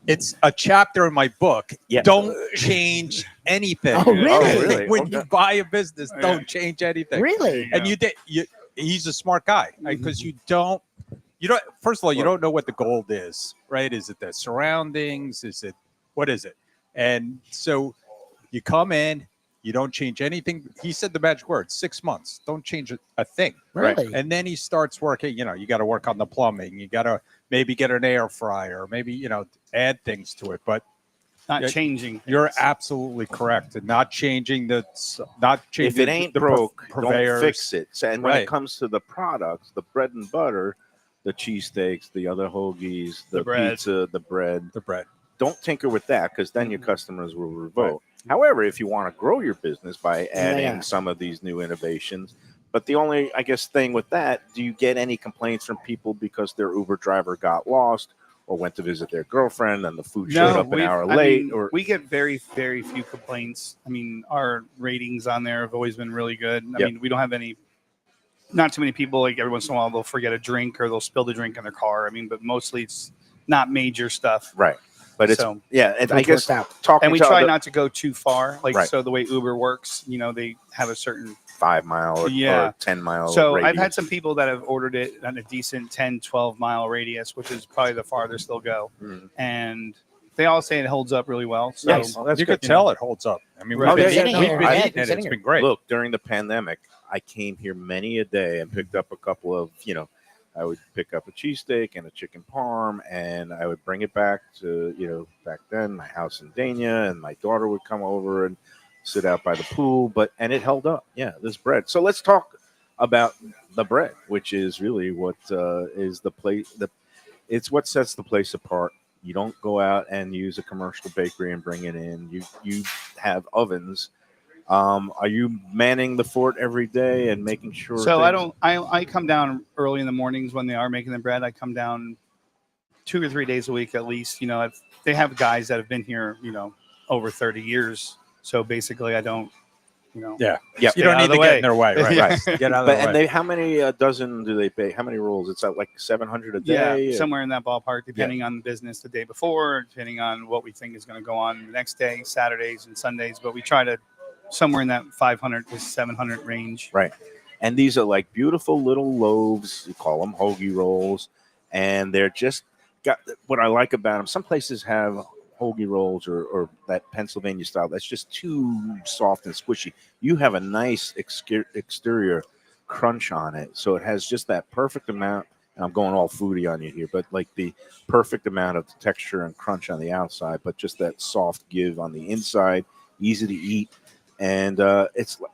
It's a chapter in my book. Yeah. Don't change anything. Oh, really? Oh, really? When Okay. you buy a business, don't change anything. really? And he's a smart guy because you don't. First of all, you don't know what the gold is, right? Is it the surroundings? What is it? And so you come in, you don't change anything. He said the magic word, 6 months. Don't change a thing. Really? And then he starts working, you got to work on the plumbing. You got to maybe get an air fryer, maybe, add things to it. But Not Yeah, changing. you're absolutely correct. And not changing If it ain't the broke, purveyors. don't fix it. So, and when Right. it comes to the products, the bread and butter, the cheesesteaks, the other hoagies, the bread. pizza, the bread, the bread. don't tinker with that because then your customers will revolt. However, if you want to grow your business by adding Yeah. some of these new innovations, but the only, I guess, thing with that, do you get any complaints from people because their Uber driver got lost or went to visit their girlfriend and the food showed up an hour late? Or we get very, very few complaints. I mean, our ratings on there have always been really good. I Yep. mean, we don't have not too many people. Like every once in a while, they'll forget a drink or they'll spill the drink in their car. I mean, but mostly it's not major stuff. right. But it's, So- yeah, and I Which guess worked out. talking And we to try other not to go too far. Like, Right. so the way Uber works, they have a certain 5 mile or, Yeah. or 10 mile. So radius. I've had some people that have ordered it on a decent 10, 12 mile radius, which is probably the farthest they'll go. Mhm. And they all say it holds up really well. So Nice. Well, that's You good. could tell it holds up. I mean, Right. Oh, yeah, we've been, yeah, we've no, been I- eating it. sitting It's here. been great. Look, during the pandemic, I came here many a day and picked up a couple of, I would pick up a cheesesteak and a chicken parm, and I would bring it back to, back then, my house in Dania, and my daughter would come over and sit out by the pool, and it held up. Yeah, this bread. So let's talk about the bread, which is really what is the place. It's what sets the place apart. You don't go out and use a commercial bakery and bring it in. You have ovens. Are you manning the fort every day and making sure? So I come down early in the mornings when they are making the bread. I come down 2 or 3 days a week at least. They have guys that have been here, over 30 years. So basically I don't Yeah. Yeah. You don't out need of to the get way. in their way. Right. Right. Get out of But their and way. they how many dozen do they bake? How many rolls? It's like 700 a day. Yeah, somewhere in that ballpark, depending on the business the day before, depending on what we think is going to go on the next day, Saturdays and Sundays. But we try to somewhere in that 500 to 700 range. Right. And these are like beautiful little loaves. You call them hoagie rolls, and they're just got what I like about them. Some places have hoagie rolls or that Pennsylvania style that's just too soft and squishy. You have a nice exterior crunch on it, so it has just that perfect amount. And I'm going all foodie on you here, but like the perfect amount of texture and crunch on the outside, but just that soft give on the inside, easy to eat. And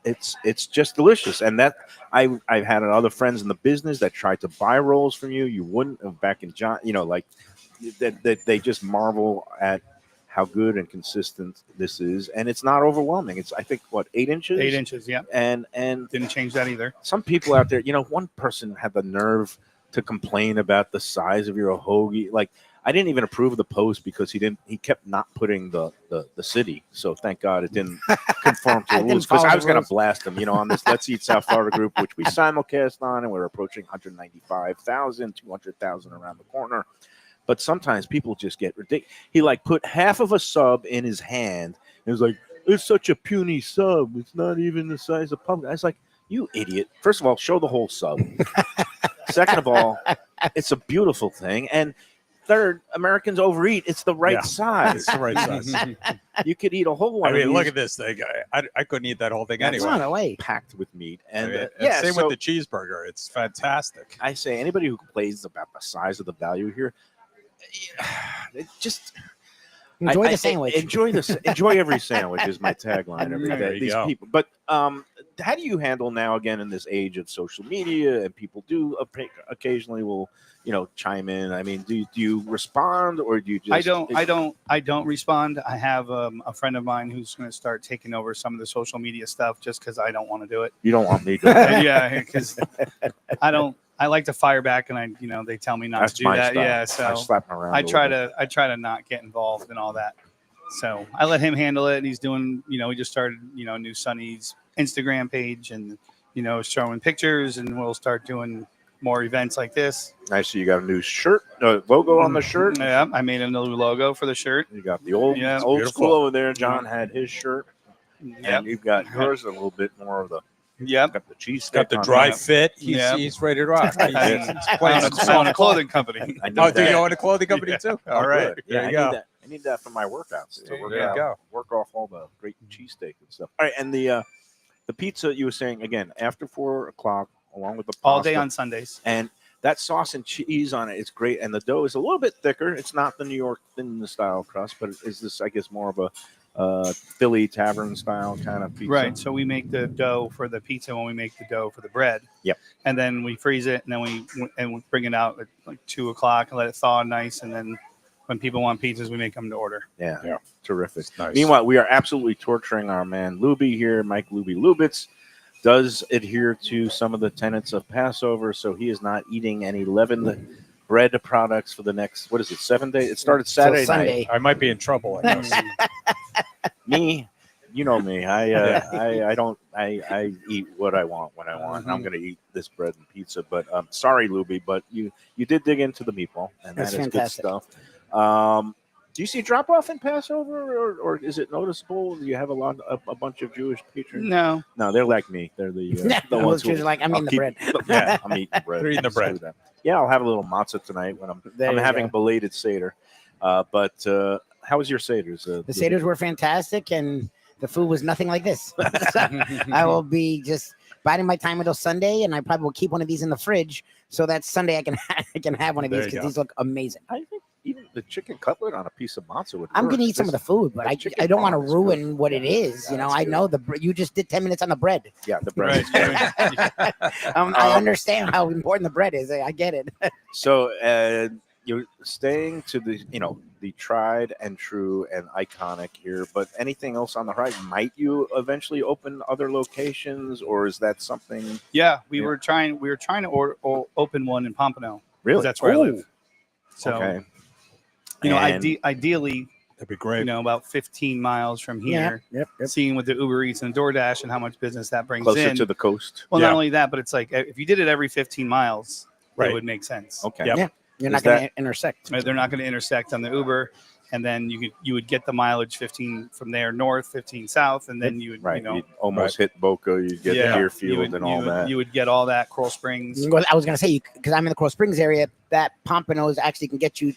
it's just delicious. And that I've had other friends in the business that tried to buy rolls from you. You wouldn't have back in John, like that they just marvel at how good and consistent this is, and it's not overwhelming. It's I think what 8 inches. 8 inches, yeah. And Didn't change that either. some people out there, one person had the nerve to complain about the size of your hoagie. Like I didn't even approve of the post because he kept not putting the city. So thank God it didn't conform to the rules because I was going to blast them, on this Let's Eat South Florida group, which we simulcast on, and we're approaching 195,000, 200,000 around the corner. But sometimes people just get ridiculous. He like put half of a sub in his hand. And was like, it's such a puny sub. It's not even the size of pumpkin. I was like, you idiot. First of all, show the whole sub. Second of all, it's a beautiful thing. And third, Americans overeat. It's the right size. It's the right size. You could eat a whole one. I mean, of look these at this thing. I couldn't eat that whole thing That's anyway. No way. packed with meat. And And so same with the cheeseburger. It's fantastic. I say anybody who complains about the size of the value here, just Enjoy the sandwich. Enjoy every sandwich is my tagline every There day. you These go. people, but how do you handle now again in this age of social media and people do occasionally will chime in? I mean, do you respond or do you just? I don't respond. I have a friend of mine who's going to start taking over some of the social media stuff just because I don't want to do it. You don't want me to. Yeah, because I like to fire back, and they tell me not That's to do my that. style. Yeah, I so slap him around. I try to not get involved in all that. So I let him handle it, and he's doing. We just started a new Sonny's Instagram page, and showing pictures, and we'll start doing more events like this. I see you got a new shirt, logo on the shirt. Yeah, I made a new logo for the shirt. You got the old beautiful. school over there. John had his shirt, Yeah, and you've got yours a little bit more of the. yep. Got the cheese. Got the on dry it. fit. Yeah. He's ready to rock. He's I playing own a clothing company. I need Oh, do that. you own a clothing company too? Oh, All right. good. There Yeah, you go. I need that for my workouts. There work you out, go. work off all the great cheesesteak and stuff. All right, and the pizza you were saying again after 4 o'clock, along with the pasta, All day on Sundays. and that sauce and cheese on it is great, and the dough is a little bit thicker. It's not the New York thin style crust, but is this I guess more of a Philly tavern style kind of pizza? Right. So we make the dough for the pizza when we make the dough for the bread. Yep. And then we freeze it, and then we bring it out at like 2 o'clock and let it thaw nice. And then when people want pizzas, we make them to order. Yeah. Terrific. Nice. Meanwhile, we are absolutely torturing our man Lubie here. Mike Lubie Lubitz does adhere to some of the tenets of Passover, so he is not eating any leavened bread products for the next 7 days? It started Saturday Till night. Sunday. I might be in trouble. I guess. Me, you know me. I don't. I eat what I want when I want. I'm going to eat this bread and pizza. But sorry, Lubie, but you did dig into the meatball, and That's that is fantastic. good stuff. Do you see drop off in Passover, or is it noticeable? Do you have a bunch of Jewish patrons? No. No, they're like me. They're the Those ones Jews who are like, I'm I'll eating the keep- bread. Yeah, I'm eating bread. They're eating the Let's do bread. that. Yeah, I'll have a little matzah tonight when I'm There you having go. belated Seder. But how was your Seders? The Seders were fantastic, and the food was nothing like this. I will be just biding my time until Sunday, and I probably will keep one of these in the fridge so that Sunday I can have one of There these you because go. these look amazing. I think even the chicken cutlet on a piece of matzah would I'm work. gonna eat some of the food, but the I chicken don't want to parm is ruin good. what it is. You know, That's I good. know you just did 10 minutes on the bread. Yeah, the bread. Right. is good. I understand how important the bread is. I get it. So you're staying to the tried and true and iconic here, but anything else on the horizon? Might you eventually open other locations, or is that something? Yeah, we Yeah. were trying to open one in Pompano. Really? That's where I Ooh. live. So, Okay. you know, And- ideally, That'd be great. You know, about 15 miles from here. Yep. Seeing with the Uber Eats and DoorDash and how much business that brings Closer in. to the coast. Well, Yeah. not only that, but it's like if you did it every 15 miles, Right. it would make sense. Okay. Yep. Yeah. You're Is not going that- to intersect. They're not going to intersect on the Uber, and then you would get the mileage 15 from there north, 15 south, and then you would Right. you know You'd almost hit Boca. You'd get Yeah. Deerfield and all that. You would get all that Coral Springs. Well, I was going to say, because I'm in the Coral Springs area, that Pompano's actually can get you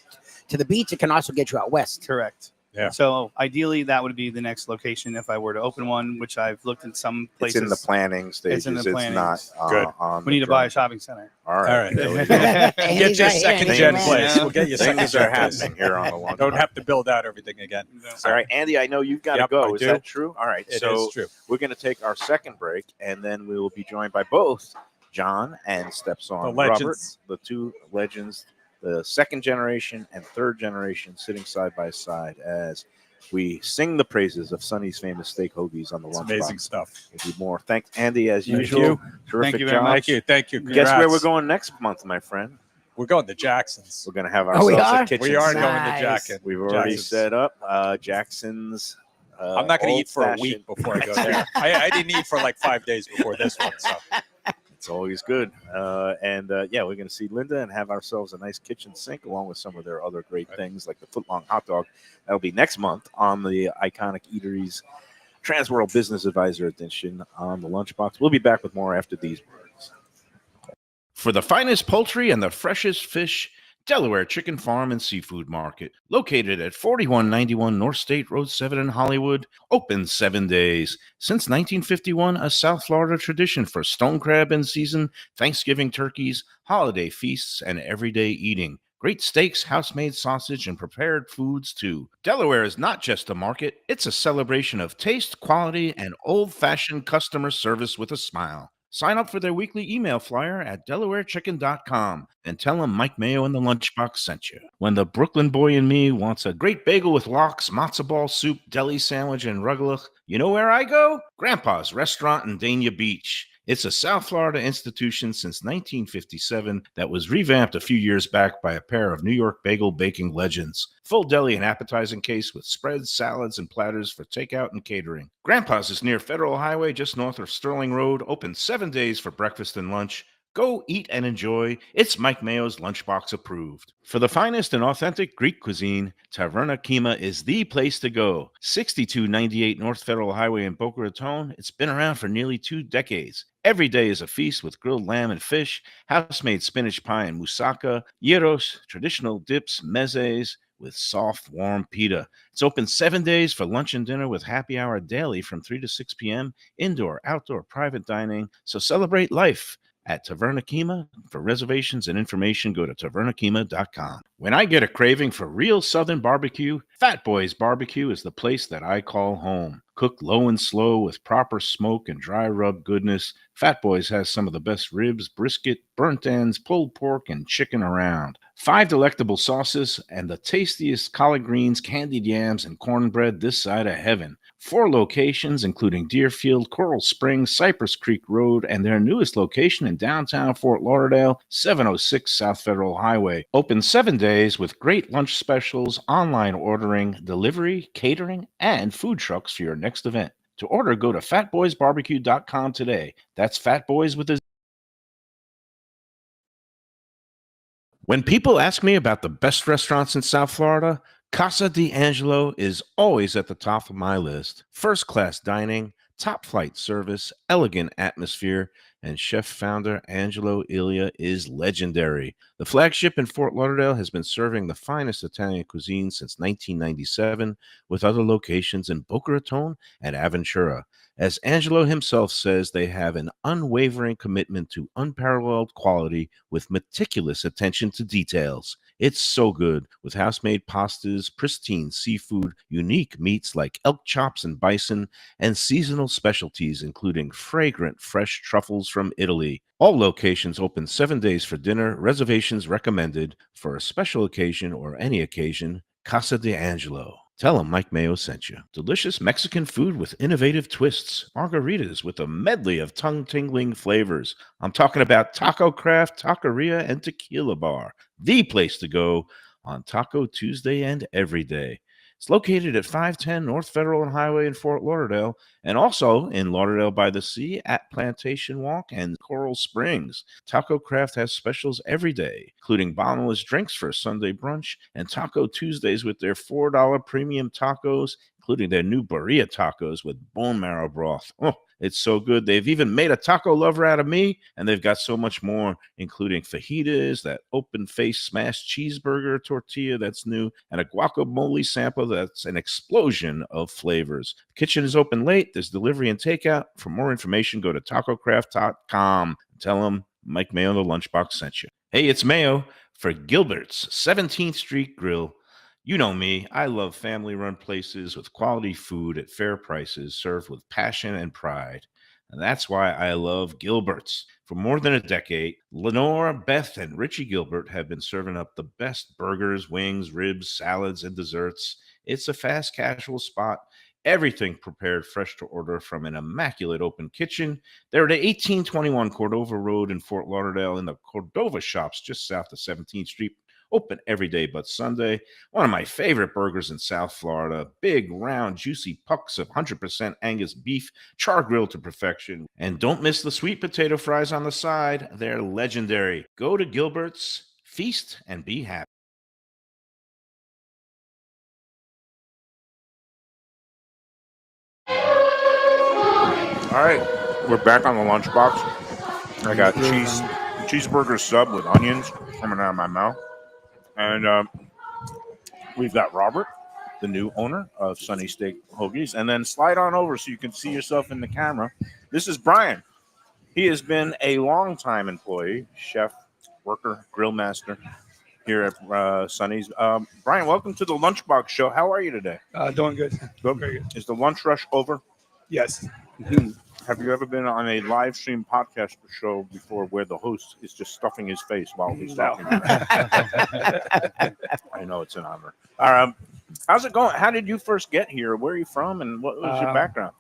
to the beach. It can also get you out west. Correct. Yeah. So ideally, that would be the next location if I were to open one, which I've looked at some It's places. in the planning stages. in the It's planning. not Good. on We need the to buy a drawing. shopping center. All right. All right. There we go. Get He's your right here, second he's gen right. place. We'll get you second Things are gen place. happening here on the lunch. Don't have to build out everything again. All right, Andy, I know you've got to Yep, go. I Is do. that true? All right. It so is true. we're going to take our second break, and then we will be joined by both John and Stepson The Robert, legends. the two legends, the second generation and third generation, sitting side by side as we sing the praises of Sonny's famous steak hoagies on the It's lunchbox. amazing stuff. We'll do more. Thanks, Andy, as Thank usual. you. Terrific Thank you very job. much. Thank you. Guess where Congrats. we're going next month, my friend? We're going to Jackson's. We're going to have Oh, we ourselves a are? kitchen. We are sink. going Nice. to Jackson. We've already Jackson's. set up Jackson's. I'm not going to eat for a old-fashioned- week before I go there. I didn't eat for like 5 days before this one. So It's always good. Yeah, we're going to see Linda and have ourselves a nice kitchen sink along with some of their other great things like the footlong hot dog. That'll be next month on the iconic Eateries TransWorld Business Advisor Edition on the Lunchbox. We'll be back with more after these words. For the finest poultry and the freshest fish, Delaware Chicken Farm and Seafood Market, located at 4191 North State Road 7 in Hollywood, open 7 days. Since 1951, a South Florida tradition for stone crab in season, Thanksgiving turkeys, holiday feasts, and everyday eating. Great steaks, house-made sausage, and prepared foods, too. Delaware is not just a market, it's a celebration of taste, quality, and old-fashioned customer service with a smile. Sign up for their weekly email flyer at DelawareChicken.com and tell them Mike Mayo and the Lunchbox sent you. When the Brooklyn boy in me wants a great bagel with lox, matzo ball soup, deli sandwich, and rugelach, you know where I go? Grandpa's Restaurant in Dania Beach. It's a South Florida institution since 1957 that was revamped a few years back by a pair of New York bagel baking legends. Full deli and appetizing case with spreads, salads, and platters for takeout and catering. Grandpa's is near Federal Highway just north of Sterling Road, open 7 days for breakfast and lunch. Go eat and enjoy. It's Mike Mayo's Lunchbox approved. For the finest and authentic Greek cuisine, Taverna Kima is the place to go. 6298 North Federal Highway in Boca Raton. It's been around for nearly 2 decades. Every day is a feast with grilled lamb and fish, house-made spinach pie and moussaka, gyros, traditional dips, mezes, with soft, warm pita. It's open 7 days for lunch and dinner with happy hour daily from 3 to 6 p.m., indoor, outdoor, private dining. So celebrate life at Taverna Kima. For reservations and information, go to tavernakima.com. When I get a craving for real Southern barbecue, Fat Boys Barbecue is the place that I call home. Cooked low and slow with proper smoke and dry rub goodness, Fat Boys has some of the best ribs, brisket, burnt ends, pulled pork, and chicken around. 5 delectable sauces and the tastiest collard greens, candied yams, and cornbread this side of heaven. 4 locations, including Deerfield, Coral Springs, Cypress Creek Road, and their newest location in downtown Fort Lauderdale, 706 South Federal Highway. Open 7 days with great lunch specials, online ordering, delivery, catering, and food trucks for your next event. To order, go to fatboysbarbecue.com today. That's Fat Boys with a... When people ask me about the best restaurants in South Florida, Casa D'Angelo is always at the top of my list. First-class dining, top-flight service, elegant atmosphere, and chef-founder Angelo Ilia is legendary. The flagship in Fort Lauderdale has been serving the finest Italian cuisine since 1997, with other locations in Boca Raton and Aventura. As Angelo himself says, they have an unwavering commitment to unparalleled quality with meticulous attention to details. It's so good, with house-made pastas, pristine seafood, unique meats like elk chops and bison, and seasonal specialties including fragrant fresh truffles from Italy. All locations open 7 days for dinner, reservations recommended. For a special occasion or any occasion, Casa D'Angelo. Tell them Mike Mayo sent you. Delicious Mexican food with innovative twists. Margaritas with a medley of tongue-tingling flavors. I'm talking about Taco Craft, Taqueria, and Tequila Bar. The place to go on Taco Tuesday and every day. It's located at 510 North Federal and Highway in Fort Lauderdale, and also in Lauderdale by the Sea at Plantation Walk and Coral Springs. Taco Craft has specials every day, including bottomless drinks for Sunday brunch and Taco Tuesdays with their $4 premium tacos, including their new burrito tacos with bone marrow broth. Oh, it's so good. They've even made a taco lover out of me, and they've got so much more, including fajitas, that open-faced smashed cheeseburger tortilla that's new, and a guacamole sample that's an explosion of flavors. The kitchen is open late. There's delivery and takeout. For more information, go to tacocraft.com. Tell them Mike Mayo, the Lunchbox, sent you. Hey, it's Mayo for Gilbert's 17th Street Grill. You know me, I love family-run places with quality food at fair prices served with passion and pride. And that's why I love Gilbert's. For more than a decade, Lenore, Beth, and Richie Gilbert have been serving up the best burgers, wings, ribs, salads, and desserts. It's a fast casual spot. Everything prepared fresh to order from an immaculate open kitchen. They're at 1821 Cordova Road in Fort Lauderdale in the Cordova Shops just south of 17th Street. Open every day but Sunday. One of my favorite burgers in South Florida. Big, round, juicy pucks of 100% Angus beef, char grilled to perfection. And don't miss the sweet potato fries on the side. They're legendary. Go to Gilbert's, feast, and be happy. All right, we're back on the Lunchbox. I got cheeseburger sub with onions coming out of my mouth. And we've got Robert, the new owner of Sonny Steak Hoagies. And then slide on over so you can see yourself in the camera. This is Brian. He has been a longtime employee, chef, worker, grill master here at Sonny's. Brian, welcome to the Lunchbox show. How are you today? Doing good. Good. Very good. Is the lunch rush over? Yes. Have you ever been on a live stream podcast show before where the host is just stuffing his face while he's talking? I know, it's an honor. How's it going? How did you first get here? Where are you from, and what was your background?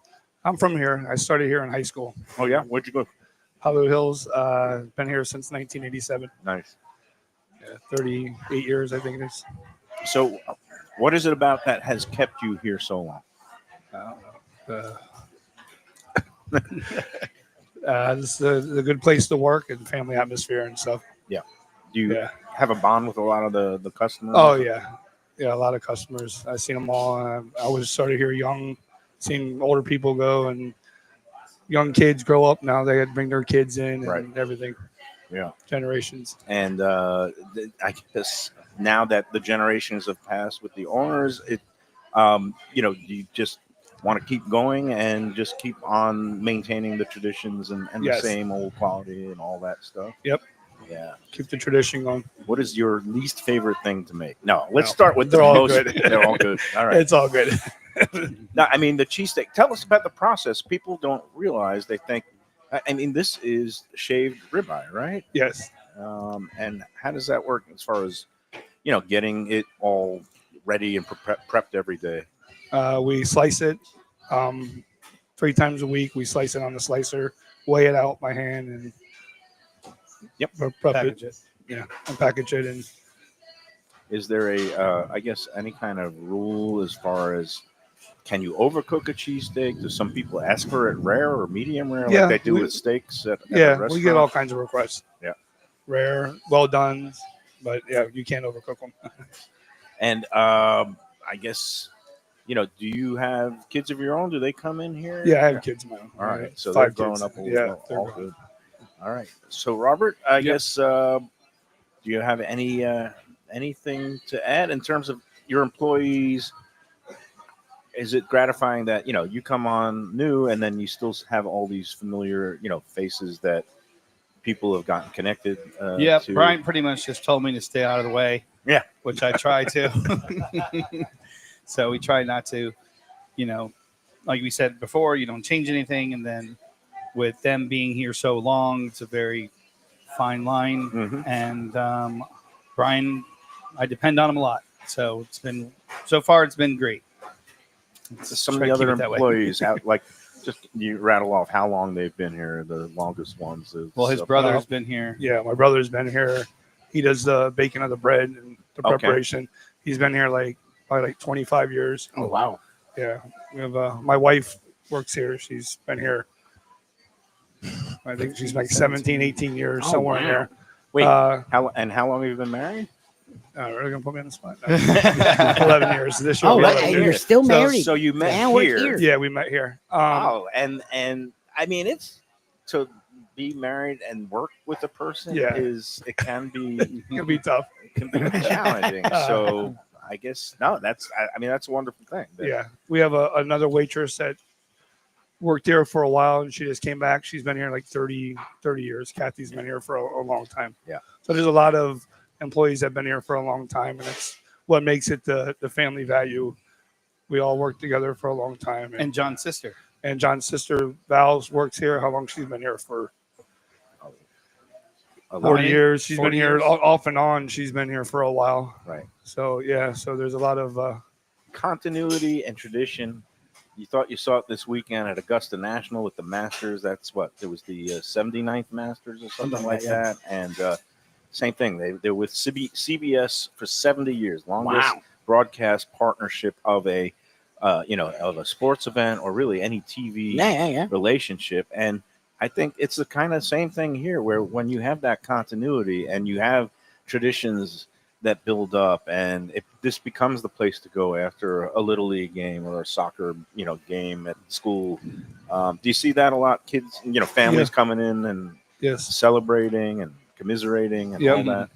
I'm from here. I started here in high school. Oh, yeah? Where'd you go? Hollywood Hills. Been here since 1987. Nice. Yeah, 38 years, I think it is. So what is it about that has kept you here so long? This is a good place to work and family atmosphere and stuff. Yeah. Do you have a bond with a lot of the customers? Oh, yeah. Yeah, a lot of customers. I've seen them all. I was started here young, seen older people go and young kids grow up. Now they had to bring their kids in and everything. Yeah. Generations. And I guess now that the generations have passed with the owners, you just want to keep going and just keep on maintaining the traditions and the same old quality and all that stuff. Yep. Yeah. Keep the tradition going. What is your least favorite thing to make? No, let's start with they're the all most. good. They're all good. All right. It's all good. Now, I mean, the cheesesteak. Tell us about the process. People don't realize. They think, I mean, this is shaved ribeye, right? Yes. And how does that work as far as, getting it all ready and prepped every day? We slice it 3 times a week. We slice it on the slicer, weigh it out by hand, and package it. Yeah, and package it. And is there I guess, any kind of rule as far as can you overcook a cheesesteak? Do some people ask for it rare or medium rare, like they do with steaks at we get all kinds of requests. Yeah, rare, well done, but you can't overcook them. And I guess. Do you have kids of your own? Do they come in here? Yeah, I have kids of my own. All right. So 5 they're growing kids. up a Yeah, little. All good. All right. So, Robert, I guess, do you have anything to add in terms of your employees? Is it gratifying that, you come on new and then you still have all these familiar, faces that people have gotten connected to? Brian pretty much just told me to stay out of the way. Yeah. Which I try to. So we try not to, like we said before, you don't change anything. And then with them being here so long, it's a very fine line. Mm-hmm. And Brian, I depend on him a lot. So so far it's been great. Some of the other employees, just you rattle off how long they've been here, the longest ones. Well, his brother's been here. Yeah, my brother's been here. He does the baking of the bread and the preparation. He's been here like probably like 25 years. Oh, wow. Yeah. We have my wife works here. She's been here. I think she's like 17, 18 years, somewhere in there. Wait, how long have you been married? Really gonna put me on the spot? 11 years this year. Oh, wow. you're still married. So you met here. Yeah, we met here. And I mean, it's to be married and work with a person it can be tough. It can be challenging. So I guess that's a wonderful thing. Yeah, we have another waitress that worked here for a while, and she just came back. She's been here like 30 years. Kathy's been here for a long time. Yeah. So there's a lot of employees that have been here for a long time, and it's what makes it the family value. We all work together for a long time. And John's sister. And John's sister, Val's, works here. How long she's been here for? 40 years. She's been here off and on. She's been here for a while. Right. So, so there's a lot of continuity and tradition. You thought you saw it this weekend at Augusta National with the Masters. That's what it was, the 79th Masters or something like that. And same thing. They're with CBS for 70 years, longest broadcast partnership of a sports event or really any TV relationship. And I think it's the kind of same thing here, where when you have that continuity and you have traditions that build up, and this becomes the place to go after a little league game or a soccer, game at school. Do you see that a lot? Kids, families coming in and celebrating and commiserating and all that.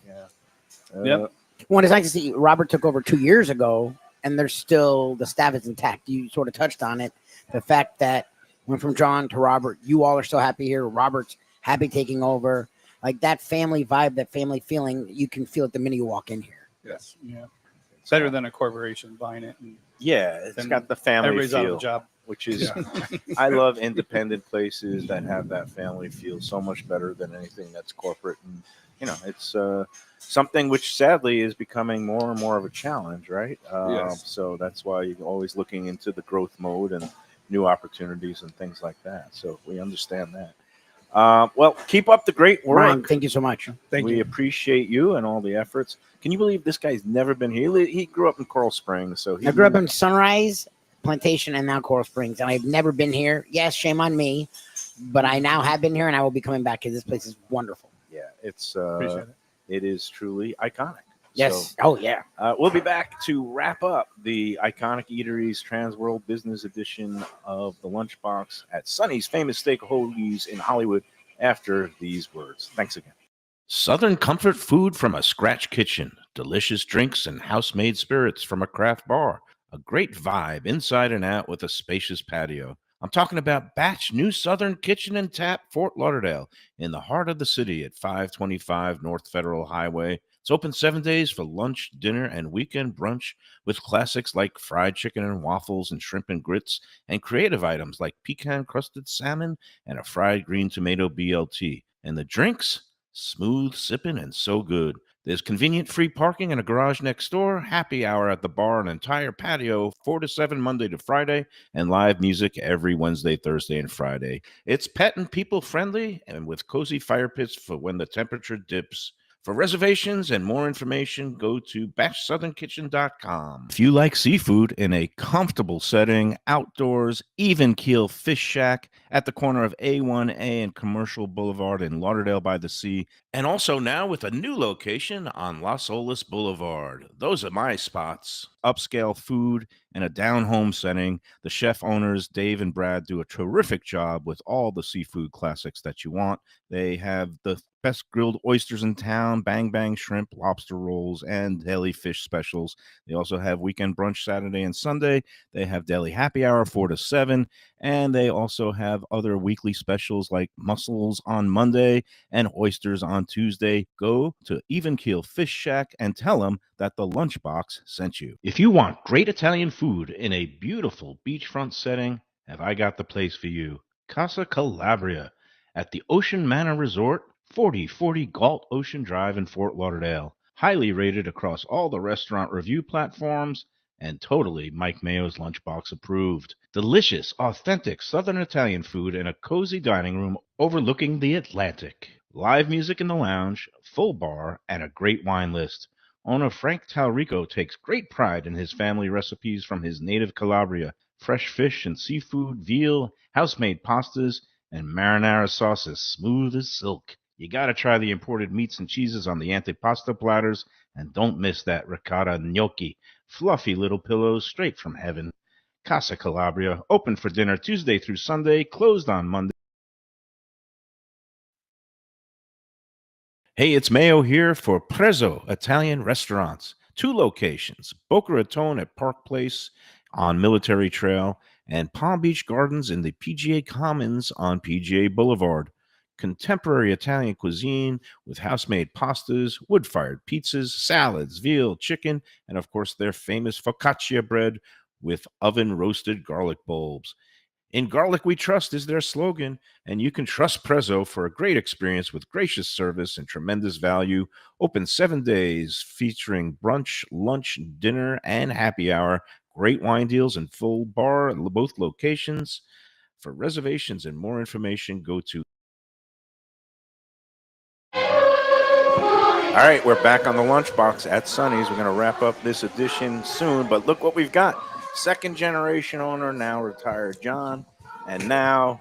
Well, it's nice to see Robert took over 2 years ago, and there's still the staff is intact. You sort of touched on it, the fact that went from John to Robert. You all are still happy here. Robert's happy taking over. Like that family vibe, that family feeling, you can feel it the minute you walk in here. Yes. Yeah. It's better than a corporation buying it. It's got the family everybody's feel, out of a job. which is, I love independent places that have that family feel so much better than anything that's corporate. And, it's something which sadly is becoming more and more of a challenge, right? So that's why you're always looking into the growth mode and new opportunities and things like that. So we understand that. Well, keep up the great work. Ryan, thank you so much. We appreciate you and all the efforts. Can you believe this guy's never been here? He grew up in Coral Springs. So I grew up in Sunrise, Plantation, and now Coral Springs, and I've never been here. Yes, shame on me, but I now have been here, and I will be coming back because this place is wonderful. Yeah, it is truly iconic. Yes. So, we'll be back to wrap up the iconic Eateries TransWorld Business Edition of the Lunchbox at Sonny's Famous Steak Hoagies in Hollywood after these words. Thanks again. Southern comfort food from a scratch kitchen, delicious drinks and house-made spirits from a craft bar, a great vibe inside and out with a spacious patio. I'm talking about Batch New Southern Kitchen and Tap, Fort Lauderdale, in the heart of the city at 525 North Federal Highway. It's open 7 days for lunch, dinner, and weekend brunch with classics like fried chicken and waffles and shrimp and grits, and creative items like pecan-crusted salmon and a fried green tomato BLT. And the drinks? Smooth sipping and so good. There's convenient free parking and a garage next door, happy hour at the bar, an entire patio, 4 to 7 Monday to Friday, and live music every Wednesday, Thursday, and Friday. It's pet and people friendly and with cozy fire pits for when the temperature dips. For reservations and more information, go to batchsouthernkitchen.com. If you like seafood in a comfortable setting, outdoors, even keel fish shack at the corner of A1A and Commercial Boulevard in Lauderdale by the Sea, and also now with a new location on Las Olas Boulevard. Those are my spots. Upscale food and a down-home setting. The chef owners, Dave and Brad, do a terrific job with all the seafood classics that you want. They have the best grilled oysters in town, bang bang shrimp, lobster rolls, and deli fish specials. They also have weekend brunch Saturday and Sunday. They have deli happy hour 4 to 7, and they also have other weekly specials like mussels on Monday and oysters on Tuesday. Go to Even Keel Fish Shack and tell them that the Lunchbox sent you. If you want great Italian food in a beautiful beachfront setting, have I got the place for you. Casa Calabria at the Ocean Manor Resort, 4040 Galt Ocean Drive in Fort Lauderdale. Highly rated across all the restaurant review platforms and totally Mike Mayo's Lunchbox approved. Delicious, authentic Southern Italian food in a cozy dining room overlooking the Atlantic. Live music in the lounge, full bar, and a great wine list. Owner Frank Talrico takes great pride in his family recipes from his native Calabria. Fresh fish and seafood, veal, house-made pastas, and marinara sauces smooth as silk. You gotta try the imported meats and cheeses on the antipasta platters, and don't miss that ricotta gnocchi, fluffy little pillows straight from heaven. Casa Calabria, open for dinner Tuesday through Sunday, closed on Monday. Hey, it's Mayo here for Prezzo Italian Restaurants. 2 locations, Boca Raton at Park Place on Military Trail and Palm Beach Gardens in the PGA Commons on PGA Boulevard. Contemporary Italian cuisine with house-made pastas, wood-fired pizzas, salads, veal, chicken, and of course their famous focaccia bread with oven-roasted garlic bulbs. In Garlic We Trust is their slogan, and you can trust Prezzo for a great experience with gracious service and tremendous value. Open 7 days, featuring brunch, lunch, dinner, and happy hour. Great wine deals and full bar at both locations. For reservations and more information, go to. All right, we're back on the Lunchbox at Sonny's. We're going to wrap up this edition soon, but look what we've got. Second generation owner, now retired John, and now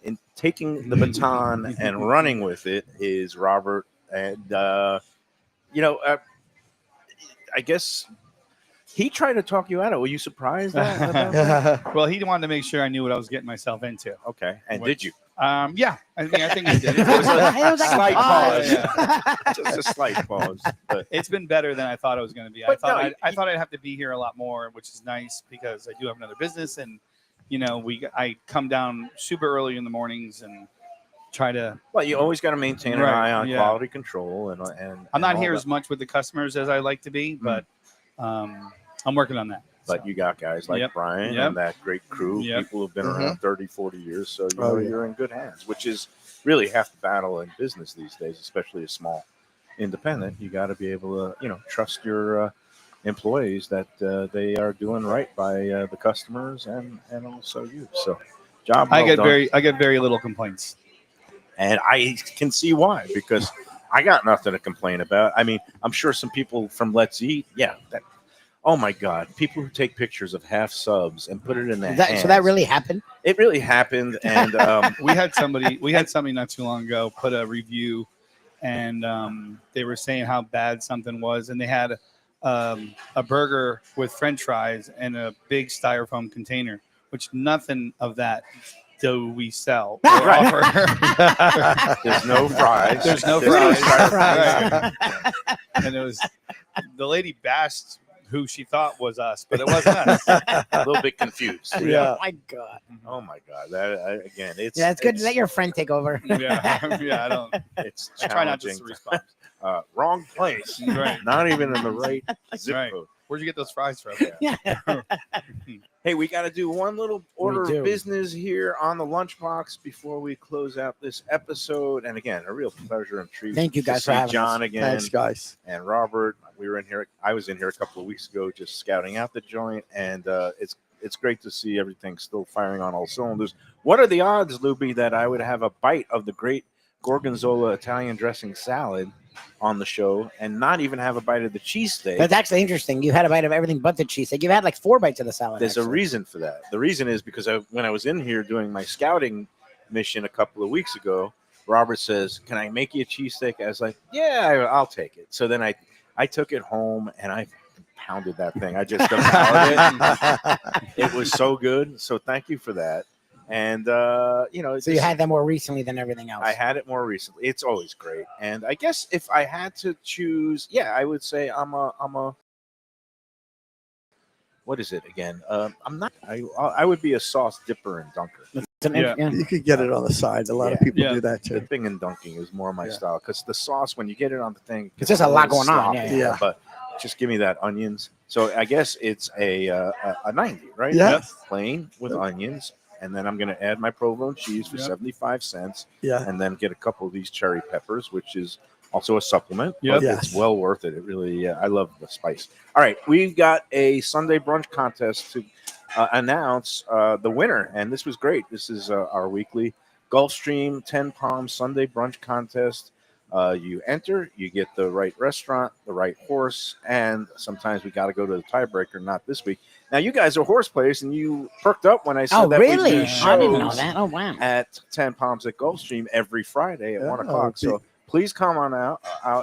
in taking the baton and running with it is Robert. And I guess he tried to talk you out of it. Were you surprised about that? Well, he wanted to make sure I knew what I was getting myself into. Okay, and did you? Yeah, I think he did. It was a slight pause. Yeah. Just a slight pause. But It's been better than I thought it was going to be. I But thought no, I thought I'd have to be here a lot more, which is nice because I do have another business, and I come down super early in the mornings and try to. well, you always got to maintain an Right, eye on yeah. quality control and I'm not all here that. as much with the customers as I like to be, but I'm working on that. But So, you got guys like Yep. Brian Yep. and that great crew, Yep. people who've been Mhm. around 30, 40 years. So Oh, yeah. you're in good hands, which is really half the battle in business these days, especially a small independent. You got to be able to, trust your employees that they are doing right by the customers and also you. So job well I get done. very little complaints. And I can see why, because I got nothing to complain about. I mean, I'm sure some people from Let's Eat, oh my God, people who take pictures of half subs and put it in their hands. So that really happened? It really happened, and We had somebody not too long ago put a review, and they were saying how bad something was, and they had a burger with French fries and a big styrofoam container, which nothing of that do we sell or offer. there's no fries. There's no There's fries. fries. Right. And it was the lady bashed who she thought was us, but it wasn't us. A little bit confused. Oh my God. Oh my God. That again, it's Yeah, it's good to let your friend take over. Yeah, I don't. It's I try not to challenging. respond. Wrong place. Right. Not even in the right zip Right. code. Where'd you get those fries from? Yeah. Hey, we got to do one little order do. of business here on the Lunchbox before we close out this episode. And again, a real pleasure and treat. Thank you to guys for see having John us. again. Thanks, guys. And Robert. We were in here. I was in here a couple of weeks ago, just scouting out the joint, and it's great to see everything still firing on all cylinders. What are the odds, Lubie, that I would have a bite of the great Gorgonzola Italian dressing salad on the show and not even have a bite of the cheesesteak? That's actually interesting. You had a bite of everything but the cheesesteak. You've had like 4 bites of the salad. There's a actually. reason for that. The reason is because when I was in here doing my scouting mission a couple of weeks ago, Robert says, "Can I make you a cheesesteak?" I was like, "Yeah, I'll take it." So then I took it home and I pounded that thing. I just devoured it. It was so good. So thank you for that. And So you had that more recently than everything else. I had it more recently. It's always great. And I guess if I had to choose, I would say I'm a what is it again? I'm not. I would be a sauce dipper and dunker. Yeah. You could get it on the side. A lot of people do that too. Dipping and dunking is more my style because the sauce, when you get it on the thing, It's just a lot going on, sloppy, yeah. But just give me that onions. So I guess it's a 90, right? Yeah. Yep. Plain with onions. And then I'm going to add my provolone cheese for 75 cents. Yeah. And then get a couple of these cherry peppers, which is also a supplement. Yep. But Yes. it's well worth it. It really, I love the spice. All right. We've got a Sunday brunch contest to announce the winner. And this was great. This is our weekly Gulfstream 10 Palm Sunday brunch contest. You enter, you get the right restaurant, the right horse, and sometimes we got to go to the tiebreaker. Not this week. Now you guys are horse players, and you perked up when I said Oh, that we really? do I didn't know shows that. Oh, wow. at 10 Palms at Gulfstream every Friday at Yeah, 1 o'clock. So please come on out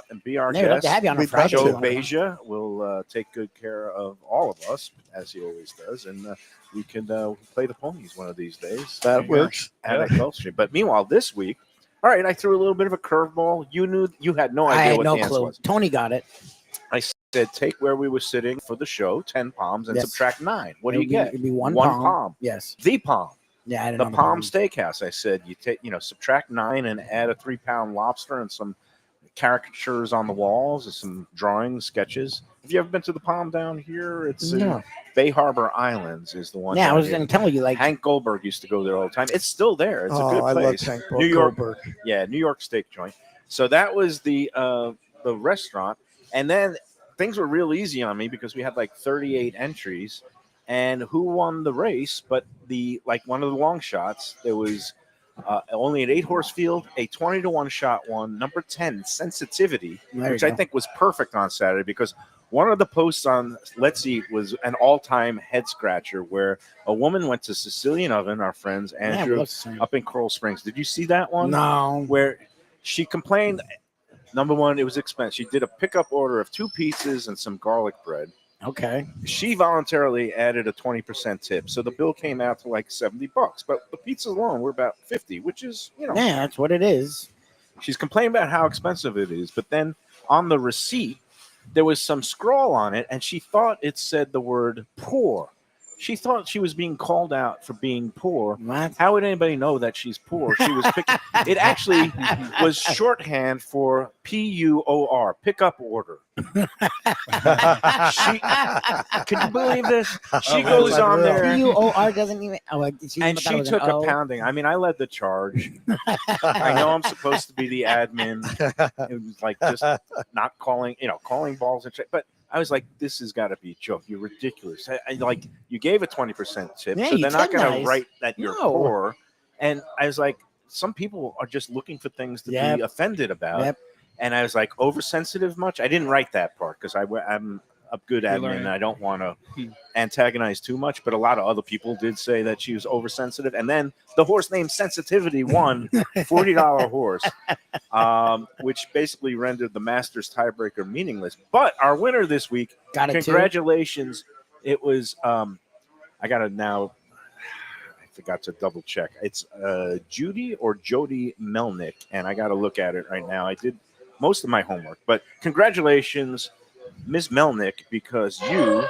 and be our They would love guest. to have you on a We'd Friday. Joe if you wanna come. Beja will take good care of all of us, as he always does, and we can play the ponies one of these days. That works. At Gulfstream. But meanwhile, this week, all right, I threw a little bit of a curveball. You had no I idea had what no the answer clue. was. Tony got it. I said take where we were sitting for the show, 10 palms, and Yes. subtract 9. What do It'd you be- get? It'd be one palm. palm. Yes. The palm. Yeah, I didn't The know Palm Steakhouse. I said you take, subtract 9 and add a 3-pound lobster and some caricatures on the walls and some drawings, sketches. Have you ever been to the Palm down here? It's in No. Bay Harbor Islands is the one. Yeah, I down was here. going to tell you, like, Hank Goldberg used to go there all the time. It's still there. It's a good I love place. Hank New York, Goldberg. yeah, New York steak joint. So that was the restaurant, and then things were real easy on me because we had like 38 entries, and who won the race? But one of the long shots, there was only an 8-horse field, a 20-1 shot won. Number 10, Sensitivity, There you which I go. think was perfect on Saturday because one of the posts on Let's Eat was an all-time head scratcher where a woman went to Sicilian Oven, our friends, Andrew, what's- up in Coral Springs. Did you see that one? No. Where she complained, number one, it was expensive. She did a pickup order of 2 pizzas and some garlic bread. Okay. She voluntarily added a 20% tip. So the bill came out to like $70. But the pizzas alone were about 50, which is, Yeah, that's what it is. she's complaining about how expensive it is. But then on the receipt, there was some scrawl on it, and she thought it said the word poor. She thought she was being called out for being poor. What? How would anybody know that she's poor? She was picking. It actually was shorthand for PUOR, pickup order. Can you believe this? She goes on there. PUOR doesn't even. Oh, And she took a pounding. I mean, I led the charge. I know I'm supposed to be the admin. It was like just not calling, calling balls and shit. But I was like, this has got to be a joke. You're ridiculous. I like, you gave a 20% tip, Yeah, so you they're not did going to nice. write that you're No. poor. And I was like, some people are just looking for things to Yep. be offended about. Yep. And I was like, oversensitive much? I didn't write that part because I'm a good admin learning. and I don't want to antagonize too much. But a lot of other people did say that she was oversensitive. And then the horse named Sensitivity won $40 horse, which basically rendered the Masters tiebreaker meaningless. But our winner this week, Got it too. congratulations. It was, I got to now, I forgot to double check. It's Judy or Jody Melnick. And I got to look at it right now. I did most of my homework, but congratulations, Ms. Melnick, because you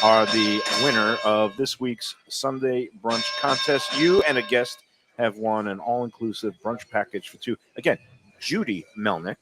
are the winner of this week's Sunday brunch contest. You and a guest have won an all-inclusive brunch package for 2. Again, Judy Melnick,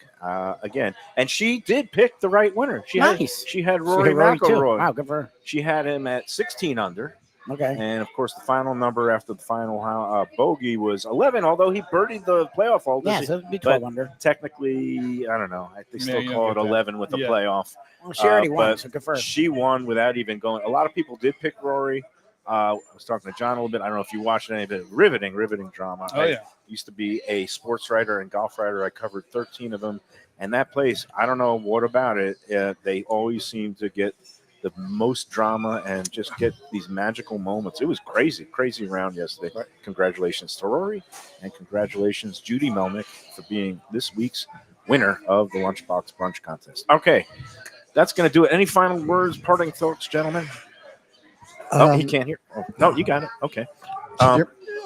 again, and she did pick the right winner. She Nice. had Rory too. McIlroy. Wow, good for her. She had him at 16 under. Okay. And of course, the final number after the final bogey was 11, although he birdied the playoff holders. Yeah, so it'd be But 12 under. technically, I don't know. They still you call it don't get that. 11 with the Yeah. playoff. Well, she already won, but so good for her. She won without even going. A lot of people did pick Rory. I was talking to John a little bit. I don't know if you watched any of it. Riveting drama. Oh, I yeah. used to be a sports writer and golf writer. I covered 13 of them. And that place, I don't know what about it. They always seem to get the most drama and just get these magical moments. It was crazy round yesterday. Right. Congratulations to Rory, and congratulations Judy Melnick for being this week's winner of the Lunchbox Brunch Contest. Okay, that's going to do it. Any final words, parting thoughts, gentlemen? Oh, he can't hear. Oh, no, you got it. Okay.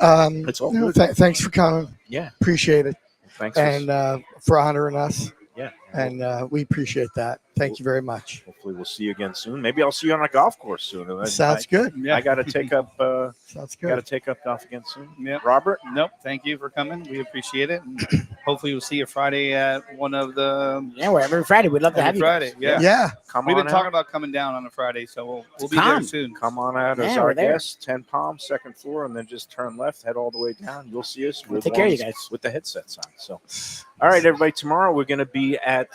It's all good. Thanks for coming. Yeah. Appreciate it. Thanks. And for honoring us. Yeah. And we appreciate that. Thank you very much. Hopefully we'll see you again soon. Maybe I'll see you on a golf course soon. Sounds good. Yeah. I got to take up. Sounds Got to good. take up golf again soon. Yeah. Robert. Nope. Thank you for coming. We appreciate it. And hopefully we'll see you Friday at one of the Yeah, we're every Friday. We'd love to have you. Friday. Yeah. Yeah. Come We've on been talking out. about coming down on a Friday, so we'll be Come. there soon. Come on out as Yeah, our we're there. guest. 10 Palms, second floor, and then just turn left, head all the way down. You'll see us. We'll with take care of you ones guys. with the headsets on. So, all right, everybody. Tomorrow we're going to be at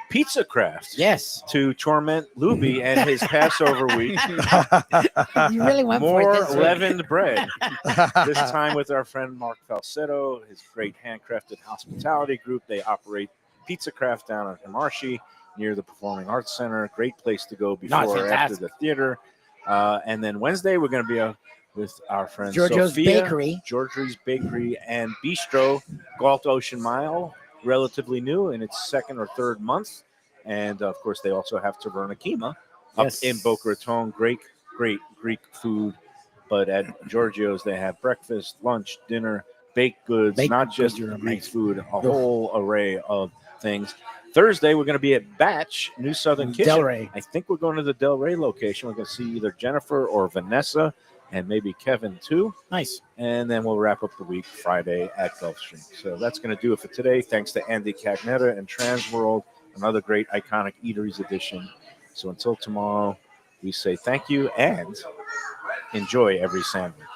Pizza Craft Yes. to torment Lubie and his Passover week. You really went for it More this week. leavened bread. This time with our friend Mark Falsetto, his great handcrafted hospitality group. They operate Pizza Craft down at Himarshi near the Performing Arts Center. Great place to go before or after the theater. And then Wednesday, we're going to be with our friend Giorgio's Sophia, Bakery. Giorgio's Bakery and Bistro, Galt Ocean Mile, relatively new in its second or third month. And, of course, they also have Taverna Kima up in Boca Raton. Great Greek food. But at Giorgio's, they have breakfast, lunch, dinner, baked goods, not just Greek food, a whole array of things. Thursday, we're going to be at Batch, New Southern Kitchen. Delray. I think we're going to the Delray location. We're going to see either Jennifer or Vanessa and maybe Kevin, too. Nice. And then we'll wrap up the week Friday at Gulfstream. So that's going to do it for today. Thanks to Andy Cagnetta and TransWorld, another great iconic Eateries edition. So until tomorrow, we say thank you and enjoy every sandwich.